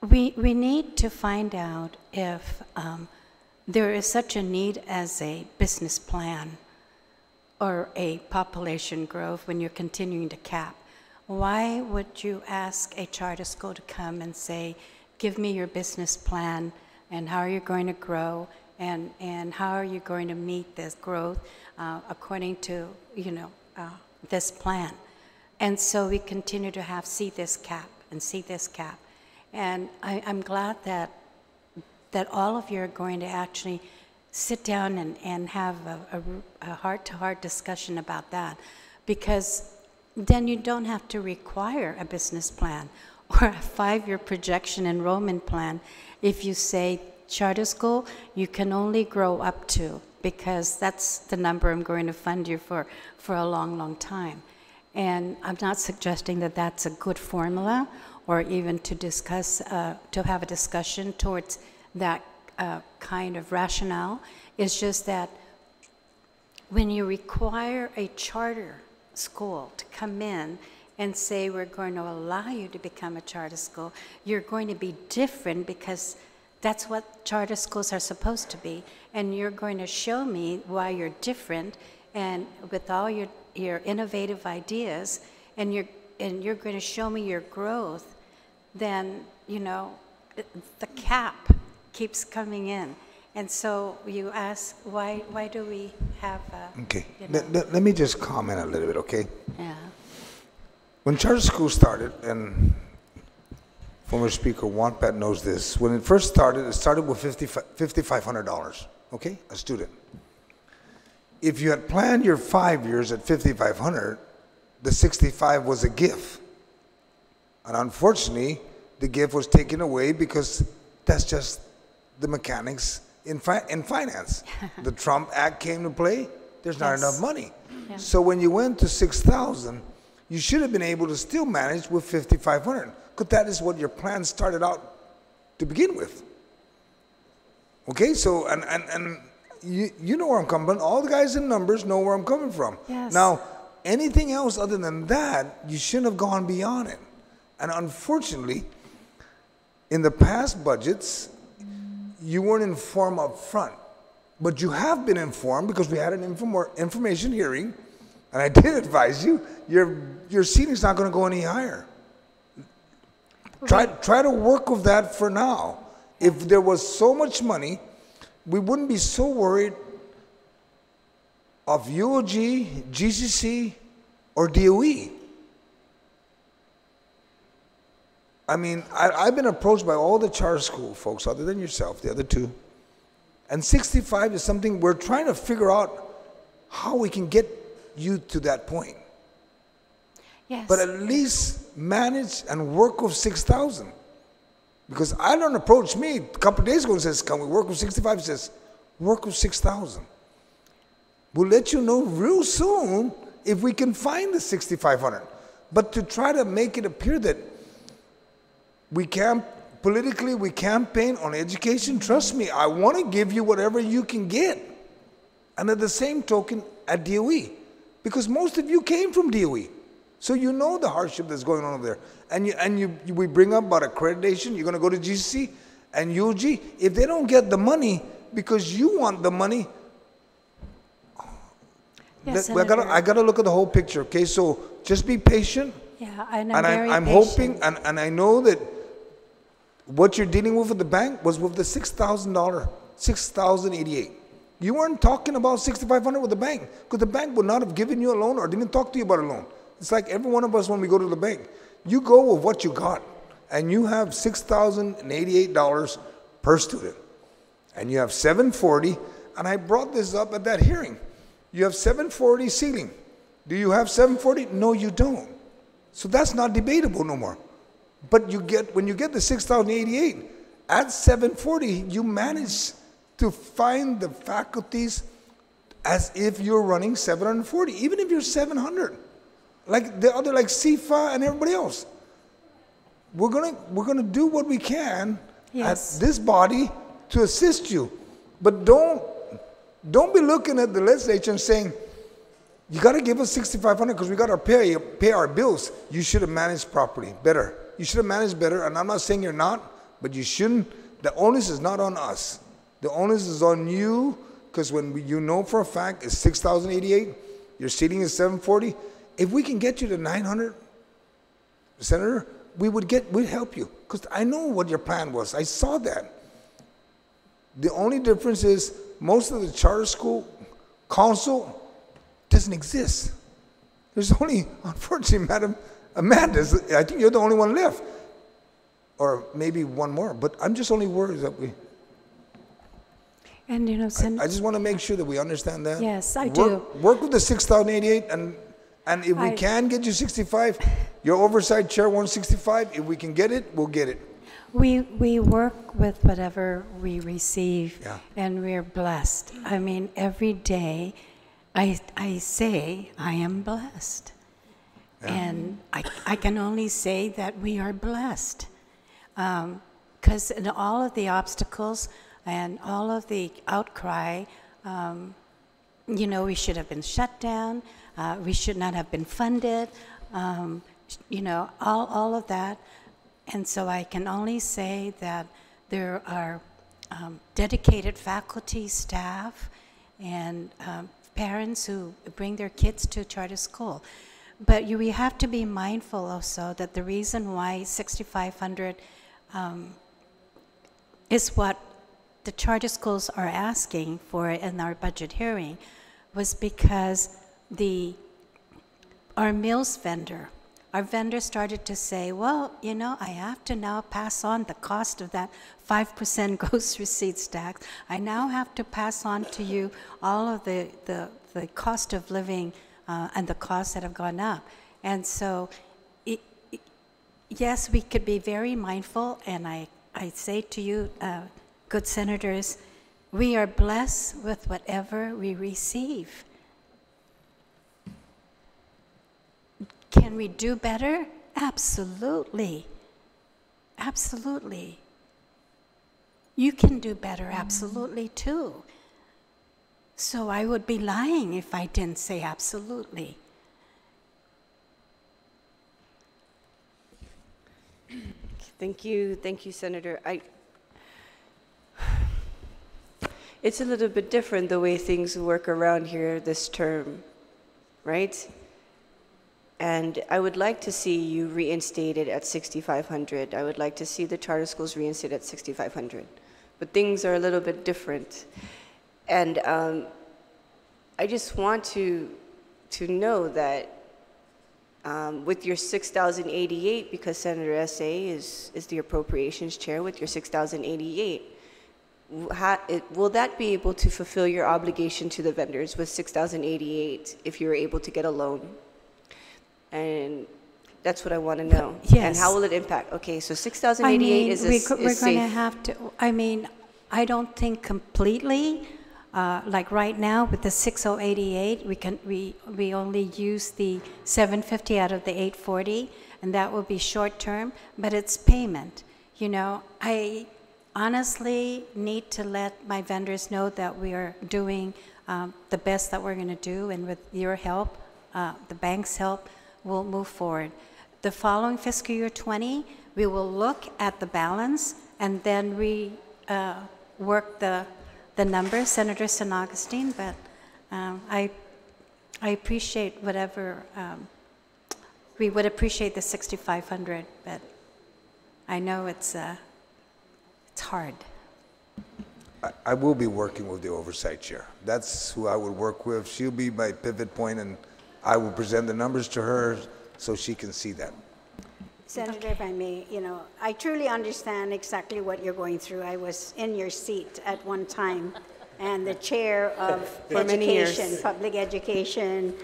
We need to find out if there is such a need as a business plan or a population growth when you're continuing to cap. Why would you ask a charter school to come and say, give me your business plan, and how are you going to grow, and how are you going to meet this growth according to, this plan? And so we continue to see this cap and see this cap. And I'm glad that all of you are going to actually sit down and have a heart-to-heart discussion about that, because then you don't have to require a business plan or a 5-year projection enrollment plan if you say charter school, you can only grow up to, because that's the number I'm going to fund you for a long, long time. And I'm not suggesting that that's a good formula, or even to discuss, to have a discussion towards that kind of rationale. It's just that when you require a charter school to come in and say, we're going to allow you to become a charter school, you're going to be different, because that's what charter schools are supposed to be. And you're going to show me why you're different, and with all your innovative ideas, and you're going to show me your growth, then, the cap keeps coming in. And so you ask, why do we have Okay, let me just comment a little bit, okay? Yeah. When charter school started, and former Speaker Wampat knows this, when it first started, it started with $5,500, okay, a student. If you had planned your 5 years at $5,500, the 65 was a gift. And unfortunately, the gift was taken away because that's just the mechanics in finance. The Trump Act came to play, there's not Yes. enough money. Yeah. So when you went to 6,000, you should have been able to still manage with 5,500, because that is what your plan started out to begin with. Okay, so, and you know where I'm coming from. All the guys in numbers know where I'm coming from. Yes. Now, anything else other than that, you shouldn't have gone beyond it. And unfortunately, in the past budgets, you weren't informed up front. But you have been informed because we had an information hearing, and I did advise you, your ceiling's not going to go any higher. Try to work with that for now. If there was so much money, we wouldn't be so worried of UOG, GCC, or DOE. I mean, I've been approached by all the charter school folks, other than yourself, the other two. And 65 is something we're trying to figure out how we can get you to that point. Yes. But at least manage and work with 6,000. Because I don't approach me a couple of days ago and says, can we work with 65? He says, work with 6,000. We'll let you know real soon if we can find the 6,500. But to try to make it appear that we can't, politically, we campaign on education, trust me, I want to give you whatever you can get. And at the same token, at DOE. Because most of you came from DOE. So you know the hardship that's going on over there. And we bring up about accreditation, you're going to go to GCC and UOG. If they don't get the money because you want the money, Yes, I got to look at the whole picture, okay? So just be patient. Yeah, and And I'm hoping, and I know that what you're dealing with the bank was with the $6,000, $6,088. You weren't talking about $6,500 with the bank, because the bank would not have given you a loan or didn't talk to you about a loan. It's like every one of us when we go to the bank. You go with what you got, and you have $6,088 per student, and you have $740, and I brought this up at that hearing. You have $740 ceiling. Do you have $740? No, you don't. So that's not debatable no more. But when you get the $6,088, at $740, you manage to find the faculties as if you're running $740, even if you're $700, like the other, like CFA and everybody else. We're gonna do what we can at this body to assist you, but don't be looking at the legislature and saying, you got to give us $6,500 because we got to pay our bills. You should have managed properly, better. You should have managed better, and I'm not saying you're not, but you shouldn't. The onus is not on us. The onus is on you, because when you know for a fact it's $6,088, your seating is $740. If we can get you to $900, Senator, we'd help you, because I know what your plan was. I saw that. The only difference is most of the charter school council doesn't exist. There's only, unfortunately, Madam Amanda, I think you're the only one left. Or maybe one more, but I'm just only worried that And you know, I just want to make sure that we understand that. Yes, I do. Work with the 6,088, and if we can get you 65, your oversight chair wants 65. If we can get it, we'll get it. We work with whatever we receive, Yeah. and we're blessed. I mean, every day I say I am blessed. Yeah. And I can only say that we are blessed. Because in all of the obstacles and all of the outcry, you know, we should have been shut down, we should not have been funded, you know, all of that. And so I can only say that there are dedicated faculty, staff, and parents who bring their kids to charter school. But we have to be mindful also that the reason why 6,500 is what the charter schools are asking for in our budget hearing was because our meals vendor, our vendor started to say, well, you know, I have to now pass on the cost of that 5% gross receipts tax. I now have to pass on to you all of the cost of living and the costs that have gone up. And so, yes, we could be very mindful, and I say to you, good senators, we are blessed with whatever we receive. can we do better? Absolutely. Absolutely. You can do better, absolutely, too. So I would be lying if I didn't say absolutely. Thank you, Senator. It's a little bit different the way things work around here this term, right? And I would like to see you reinstated at 6,500. I would like to see the charter schools reinstated at 6,500. But things are a little bit different. And I just want to know that with your 6,088, because Senator S.A. is the appropriations chair, with your 6,088, will that be able to fulfill your obligation to the vendors with 6,088 if you're able to get a loan? And that's what I want to know. Yes. And how will it impact? Okay, so 6,088 is we're safe. going to have to, I don't think completely, like right now with the 6,088, we only use the 750 out of the 840, and that will be short term, but it's payment. You know, I honestly need to let my vendors know that we are doing the best that we're going to do, and with your help, the bank's help, we'll move forward. The following fiscal year 20, we will look at the balance and then work the numbers, Senator San Augustine, but I appreciate whatever, we would appreciate the 6,500, but I know it's hard. I will be working with the Oversight Chair. That's who I would work with. She'll be my pivot point, and I will present the numbers to her so she can see that. Senator, if I may, I truly understand exactly what you're going through. I was in your seat at one time, and the chair of education, public education,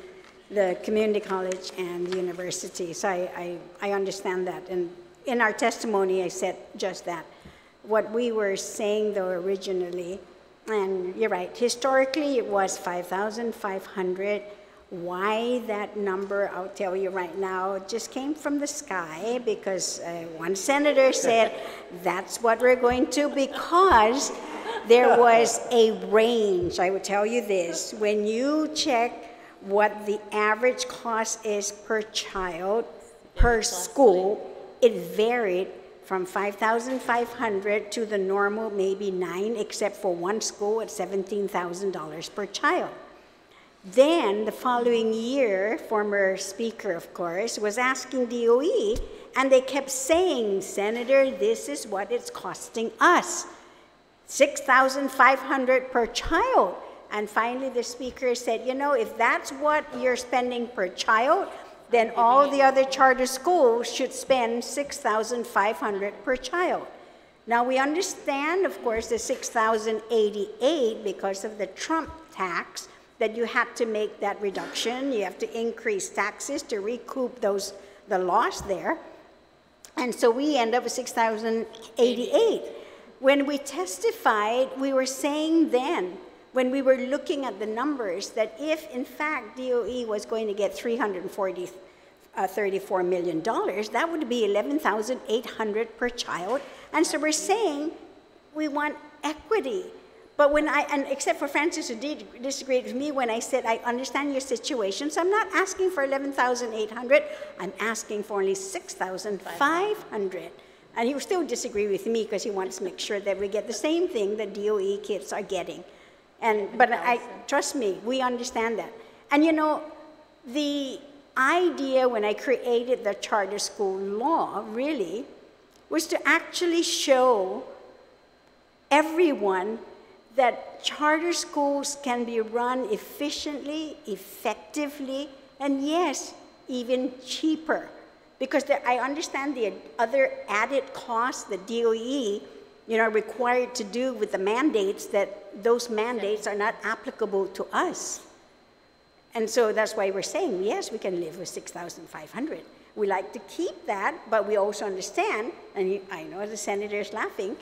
the community college, and the university. So I understand that. And in our testimony, I said just that. What we were saying, though, originally, and you're right, historically it was 5,500. Why that number, I'll tell you right now, it just came from the sky because one senator said that's what we're going to, because there was a range. I will tell you this, when you check what the average cost is per child, per school, it varied from 5,500 to the normal maybe 9, except for one school at $17,000 per child. Then the following year, former speaker, of course, was asking DOE, and they kept saying, Senator, this is what it's costing us, $6,500 per child. And finally the speaker said, if that's what you're spending per child, then all the other charter schools should spend $6,500 per child. Now we understand, of course, the 6,088 because of the Trump tax, that you have to make that reduction. You have to increase taxes to recoup the loss there. And so we end up with 6,088. When we testified, we were saying then, when we were looking at the numbers, that if in fact DOE was going to get $34 million, that would be $11,800 per child. And so we're saying we want equity. But and except for Francis, who disagreed with me when I said, I understand your situation, so I'm not asking for $11,800, I'm asking for only $6,500. And he will still disagree with me because he wants to make sure that we get the same thing that DOE kids are getting. But trust me, we understand that. And the idea when I created the charter school law really was to actually show everyone that charter schools can be run efficiently, effectively, and yes, even cheaper. Because I understand the other added costs that DOE are required to do with the mandates, that those mandates are not applicable to us. And so that's why we're saying, yes, we can live with 6,500. We like to keep that, but we also understand, and I know the senator is laughing,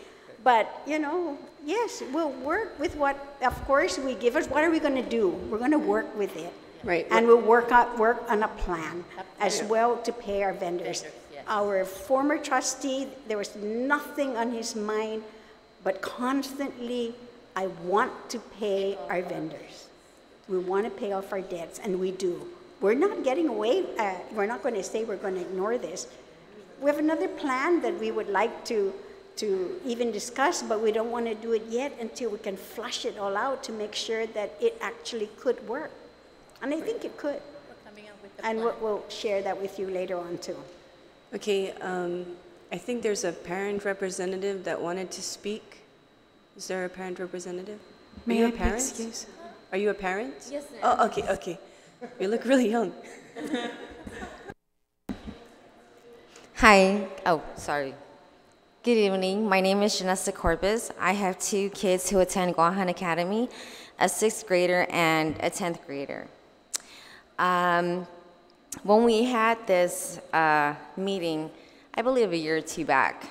but, yes, we'll work with what, of course, we give us. What are we going to do? We're going to work with it. Right. And we'll work on a plan as well to pay our vendors. Yes. Our former trustee, there was nothing on his mind, but constantly, I want to pay our vendors. We want to pay off our debts, and we do. We're not getting away, we're not going to say we're going to ignore this. We have another plan that we would like to even discuss, but we don't want to do it yet until we can flush it all out to make sure that it actually could work. And I think it could. We're coming up with the And plan. we'll share that with you later on too. Okay, I think there's a parent representative that wanted to speak. Is there a parent representative? Are you a parent? Excuse? Are you a parent? Yes, sir. Oh, okay, okay. You look really young. Hi. Oh, sorry. Good evening. My name is Janessa Corbis. I have 2 kids who attend Guahan Academy, a 6th grader and a 10th grader. When we had this meeting, I believe a year or 2 back,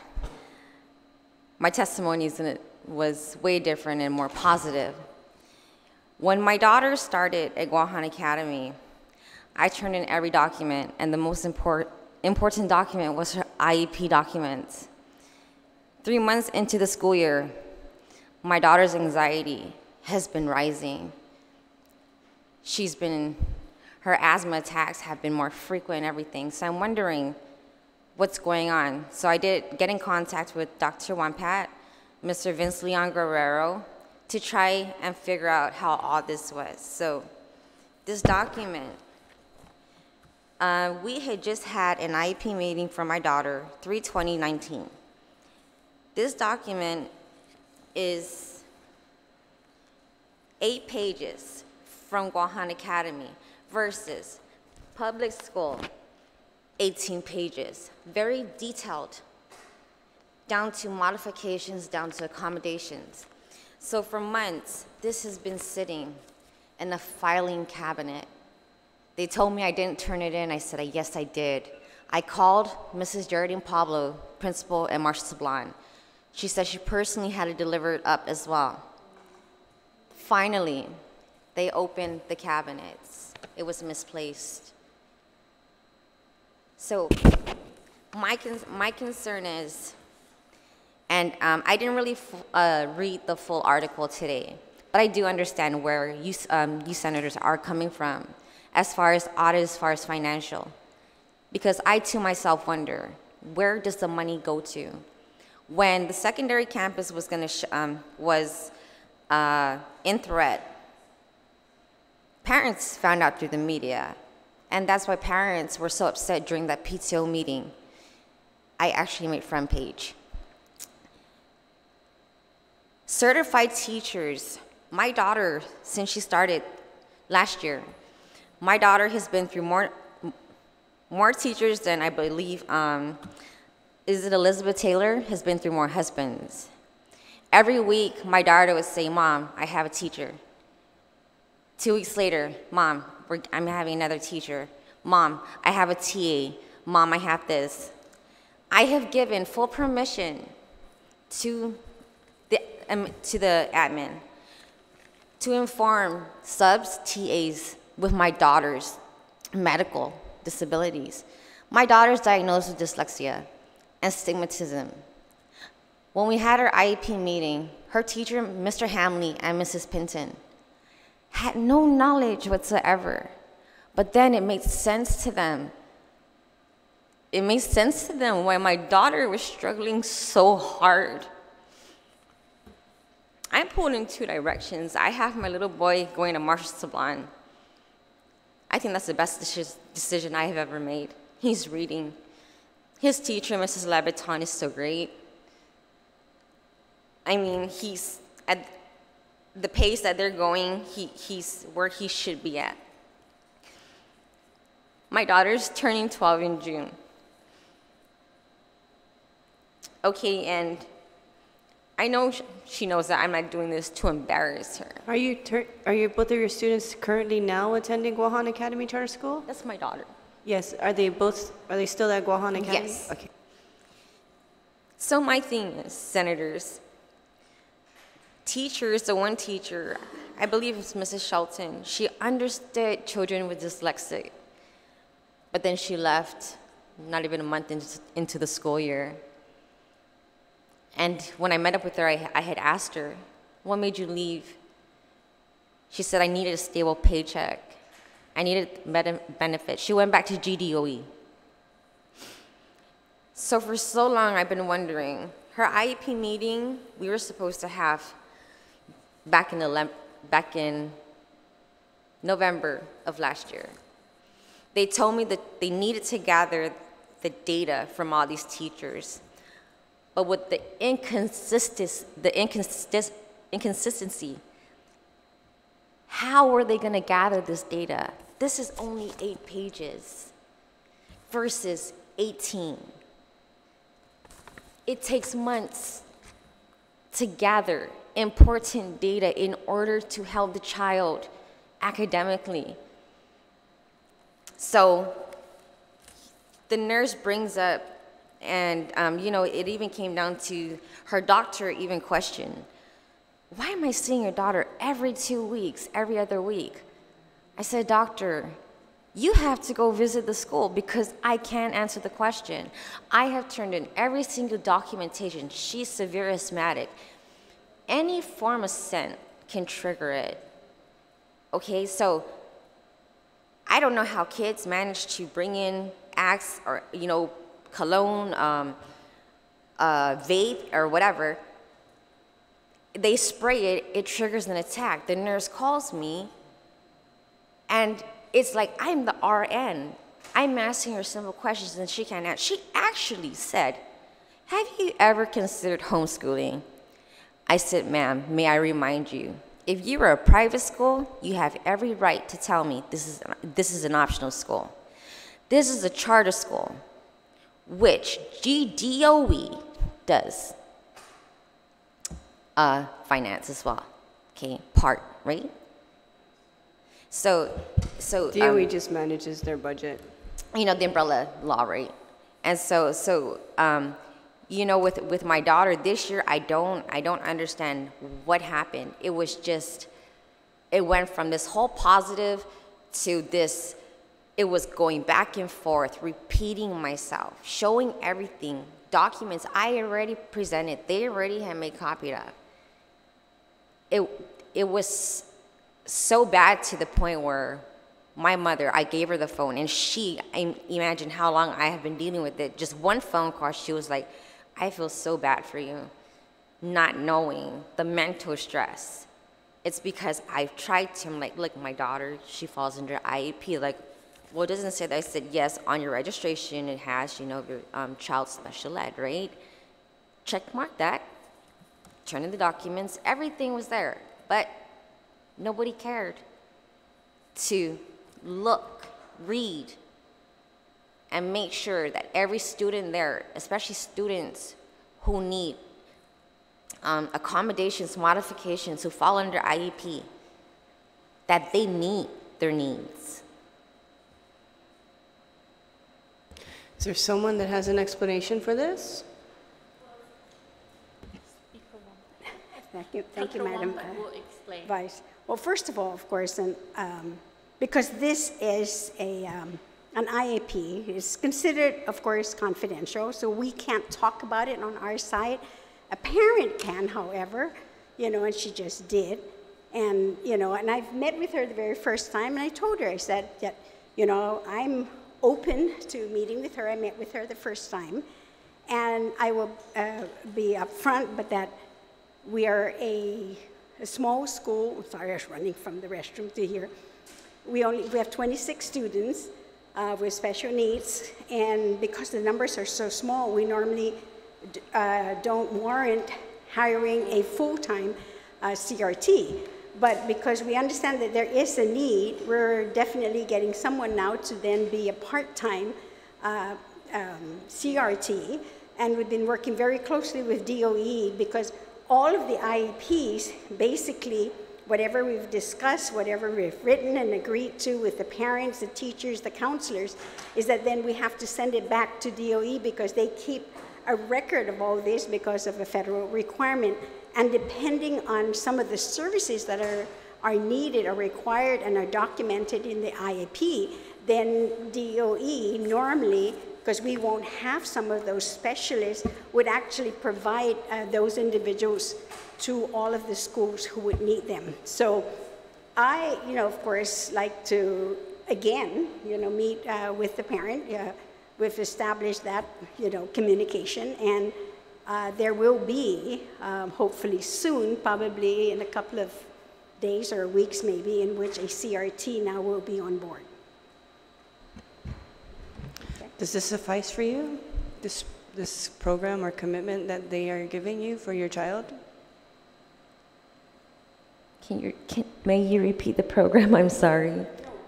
my testimonies in it was way different and more positive. When my daughter started at Guahan Academy, I turned in every document, and the most important document was her IEP documents. 3 months into the school year, my daughter's anxiety has been rising. Her asthma attacks have been more frequent and everything, so I'm wondering what's going on. So I did get in contact with Dr. Wampat, Mr. Vince Leon Guerrero, to try and figure out how all this was. So this document, we had just had an IEP meeting for my daughter, 3/20/19. This document is 8 pages from Guahan Academy versus public school, 18 pages. Very detailed, down to modifications, down to accommodations. So for months, this has been sitting in a filing cabinet. They told me I didn't turn it in. I said, yes, I did. I called Mrs. Geraldine Pablo, principal at Marshall Sablon. She said she personally had it delivered up as well. Finally, they opened the cabinets. It was misplaced. So my concern is, and I didn't really read the full article today, but I do understand where you senators are coming from as far as audit, as far as financial. Because I too myself wonder, where does the money go to? When the secondary campus was in threat, parents found out through the media, and that's why parents were so upset during that PTO meeting. I actually made front page. Certified teachers, my daughter, since she started last year, my daughter has been through more teachers than I believe, is it Elizabeth Taylor, has been through more husbands. Every week, my daughter would say, Mom, I have a teacher. 2 weeks later, Mom, I'm having another teacher. Mom, I have a TA. Mom, I have this. I have given full permission to the admin to inform subs, TAs, with my daughter's medical disabilities. My daughter's diagnosed with dyslexia and stigmatism. When we had our IEP meeting, her teacher, Mr. Hamley and Mrs. Pinton, had no knowledge whatsoever, but then it made sense to them. It made sense to them why my daughter was struggling so hard. I'm pulled in 2 directions. I have my little boy going to Marshall Sablon. I think that's the best decision I have ever made. He's reading. His teacher, Mrs. Labaton, is so great. I mean, he's at the pace that they're going, he's where he should be at. My daughter's turning 12 in June. Okay, and I know she knows that I'm not doing this to embarrass her. Are you both of your students currently now attending Guahan Academy Charter School? That's my daughter. Yes. Are they still at Guahan Academy? Yes. Okay. So my thing is, senators, teachers, the one teacher, I believe it's Mrs. Shelton, she understood children with dyslexia, but then she left not even a month into the school year. And when I met up with her, I had asked her, what made you leave? She said, I needed a stable paycheck. I needed benefits. She went back to GDOE. So for so long, I've been wondering, her IEP meeting, we were supposed to have back in November of last year. They told me that they needed to gather the data from all these teachers. But with the inconsistency, how were they going to gather this data? This is only 8 pages versus 18. It takes months to gather important data in order to help the child academically. So the nurse brings up, and it even came down to her doctor even questioned, why am I seeing your daughter every 2 weeks, every other week? I said, doctor, you have to go visit the school because I can't answer the question. I have turned in every single documentation. She's severe asthmatic. Any form of scent can trigger it. Okay, so I don't know how kids manage to bring in Axe or, cologne, vape or whatever. They spray it, it triggers an attack. The nurse calls me, and it's like I'm the RN. I'm asking her simple questions, and she can't answer. She actually said, have you ever considered homeschooling? I said, ma'am, may I remind you, if you were a private school, you have every right to tell me this is an optional school. This is a charter school, which GDOE does finance as well, okay, part, right? So DOE just manages their budget. The umbrella law, right? And so with my daughter this year, I don't understand what happened. It was just, it went from this whole positive to this, it was going back and forth, repeating myself, showing everything, documents I already presented, they already had made copy of. It was so bad to the point where my mother, I gave her the phone, and I imagine how long I have been dealing with it. Just one phone call, she was like, I feel so bad for you, not knowing the mental stress. It's because I've tried to, I'm like, look, my daughter, she falls under IEP. Like, well, it doesn't say that. I said, yes, on your registration, it has, your child special ed, right? Check mark that, turn in the documents, everything was there. But nobody cared to look, read, and make sure that every student there, especially students who need accommodations, modifications, who fall under IEP, that they meet their needs. Is there someone that has an explanation for this? Thank you, Madam will explain. Vice. Well, first of all, of course, because this is an IAP, it's considered, of course, confidential, so we can't talk about it on our side. A parent can, however, and she just did. And, and I've met with her the very first time, and I told her, I said that, I'm open to meeting with her. I met with her the first time, and I will be upfront, but that we are a small school. Sorry, I was running from the restroom to here. We have 26 students with special needs, and because the numbers are so small, we normally don't warrant hiring a full-time CRT. But because we understand that there is a need, we're definitely getting someone now to then be a part-time CRT, and we've been working very closely with DOE because all of the IEPs, basically, whatever we've discussed, whatever we've written and agreed to with the parents, the teachers, the counselors, is that then we have to send it back to DOE because they keep a record of all this because of a federal requirement. And depending on some of the services that are needed or required and are documented in the IEP, then DOE normally, because we won't have some of those specialists, would actually provide those individuals to all of the schools who would need them. So I, of course, like to, again, meet with the parent. We've established that, communication, and there will be, hopefully soon, probably in a couple of days or weeks maybe, in which a CRT now will be on board. Okay. Does this suffice for you, this program or commitment that they are giving you for your child? May you repeat the program? I'm sorry.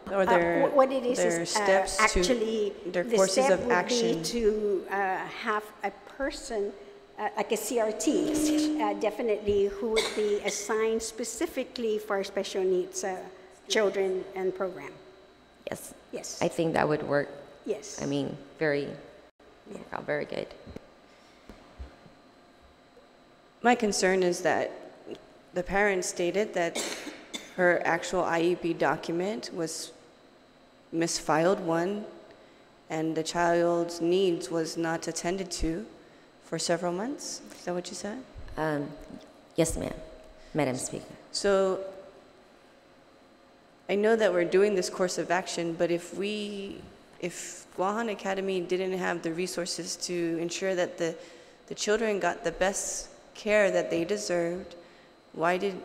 Or their, what it is steps actually, their the courses step of would action? be to have a person, like a CRT, definitely, who would be assigned specifically for special needs children and program. Yes. Yes. I think that would work. Yes. I mean, very good. My concern is that the parent stated that her actual IEP document was misfiled, one, and the child's needs was not attended to for several months. Is that what you said? Yes, ma'am. Madam Speaker. So I know that we're doing this course of action, but if Guahan Academy didn't have the resources to ensure that the children got the best care that they deserved, why did,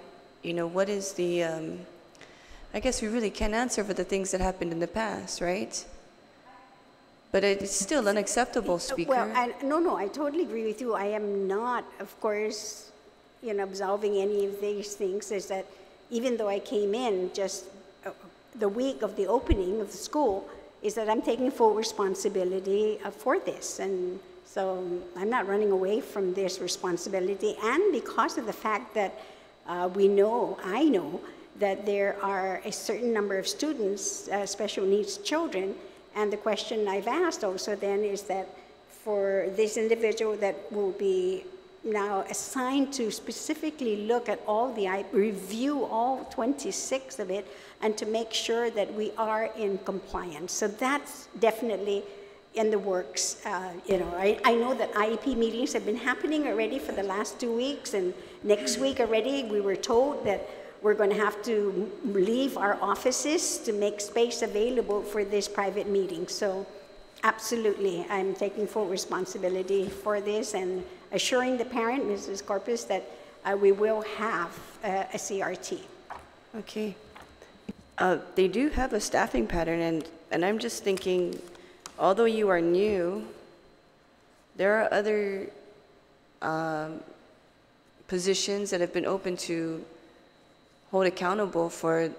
what is the, I guess we really can't answer for the things that happened in the past, right? But it's still unacceptable, Speaker. Well, no, I totally agree with you. I am not, of course, absolving any of these things. Is that even though I came in just the week of the opening of the school, is that I'm taking full responsibility for this. And so I'm not running away from this responsibility. And because of the fact that I know that there are a certain number of students, special needs children, and the question I've asked also then is that for this individual that will be now assigned to specifically look at review all 26 of it, and to make sure that we are in compliance. So that's definitely in the works. I know that IEP meetings have been happening already for the last 2 weeks, and next week already we were told that we're going to have to leave our offices to make space available for this private meeting. So absolutely, I'm taking full responsibility for this and assuring the parent, Mrs. Corpus, that we will have a CRT. Okay. They do have a staffing pattern, and I'm just thinking, although you are new, there are other positions that have been open to hold accountable for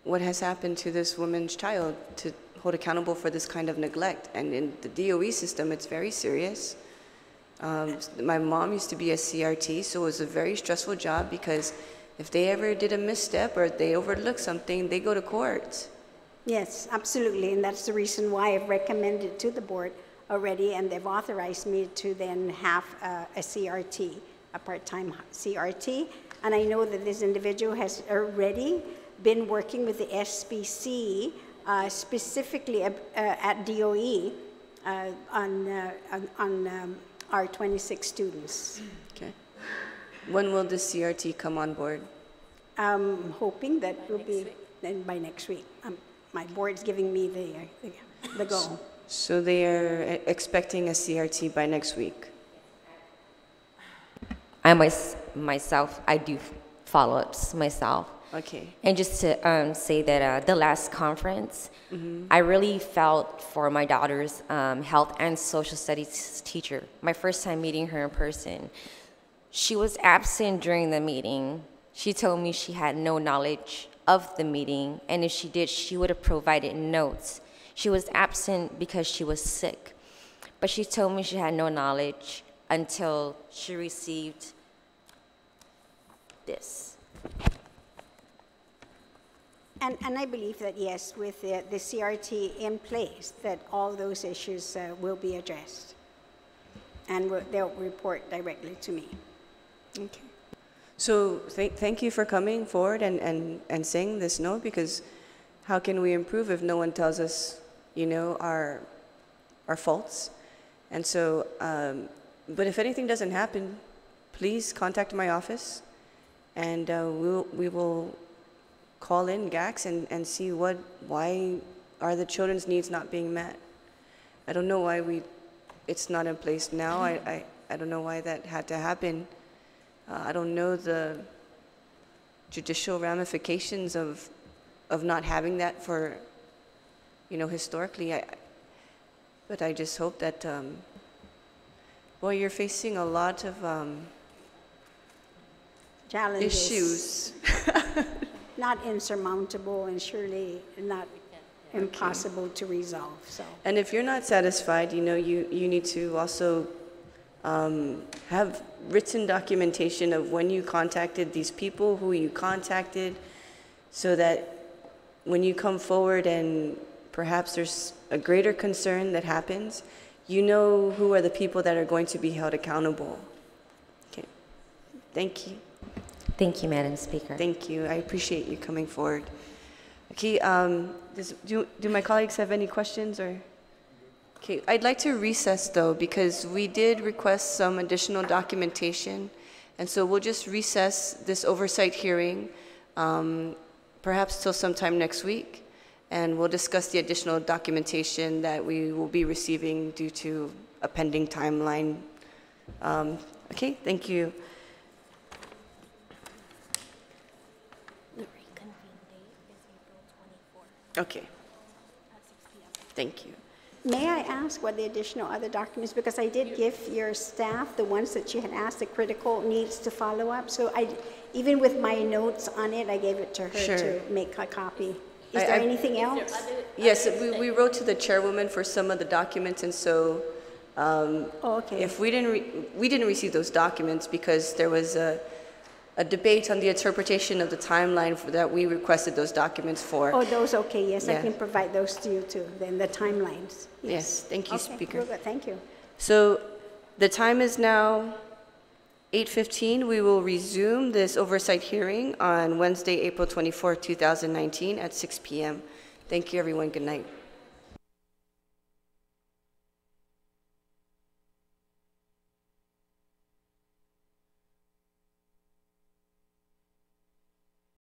what has happened to this woman's child, to hold accountable for this kind of neglect. And in the DOE system, it's very serious. My mom used to be a CRT, so it was a very stressful job because if they ever did a misstep or they overlooked something, they go to court. Yes, absolutely, and that's the reason why I've recommended to the board already, and they've authorized me to then have a CRT, a part-time CRT. And I know that this individual has already been working with the SBC, specifically at DOE on our 26 students. Okay. When will the CRT come on board? I'm hoping that will be by next week. My board's giving me the go. So they are expecting a CRT by next week? I do follow-ups myself. Okay. And just to say that the last conference, I really felt for my daughter's health and social studies teacher. My first time meeting her in person. She was absent during the meeting. She told me she had no knowledge of the meeting, and if she did, she would have provided notes. She was absent because she was sick, but she told me she had no knowledge until she received this. And I believe that, yes, with the CRT in place, that all those issues will be addressed. And they'll report directly to me. Okay. So thank you for coming forward and saying this note, because how can we improve if no one tells us, you know, our faults? And so, but if anything doesn't happen, please contact my office, and we will call in GACS and see why are the children's needs not being met. I don't know why it's not in place now. I don't know why that had to happen. I don't know the judicial ramifications of not having that for, you know, historically. But I just hope that, well, you're facing a lot of Challenges. issues. Not insurmountable and surely not impossible to resolve, so. And if you're not satisfied, you know, you need to also have written documentation of when you contacted these people, who you contacted, so that when you come forward and perhaps there's a greater concern that happens, you know who are the people that are going to be held accountable. Okay. Thank you. Thank you, Madam Speaker. Thank you. I appreciate you coming forward. Okay, do my colleagues have any questions or? Okay, I'd like to recess though, because we did request some additional documentation. And so we'll just recess this oversight hearing, perhaps till sometime next week. And we'll discuss the additional documentation that we will be receiving due to a pending timeline. Okay, thank you. Okay. Thank you. May I ask what the additional other documents, because I did give your staff the ones that you had asked, the critical needs to follow up. So even with my notes on it, I gave it to her Sure. to make a copy. Is there anything else? Yes, we wrote to the chairwoman for some of the documents, and so Okay. if we didn't receive those documents because there was a debate on the interpretation of the timeline that we requested those documents for. Oh, those, okay, yes, I Yeah. can provide those to you too, then the timelines. Yes, thank you, Okay, Speaker. real good, thank you. So the time is now 8:15. We will resume this oversight hearing on Wednesday, April 24, 2019 at 6 p.m. Thank you, everyone. Good night.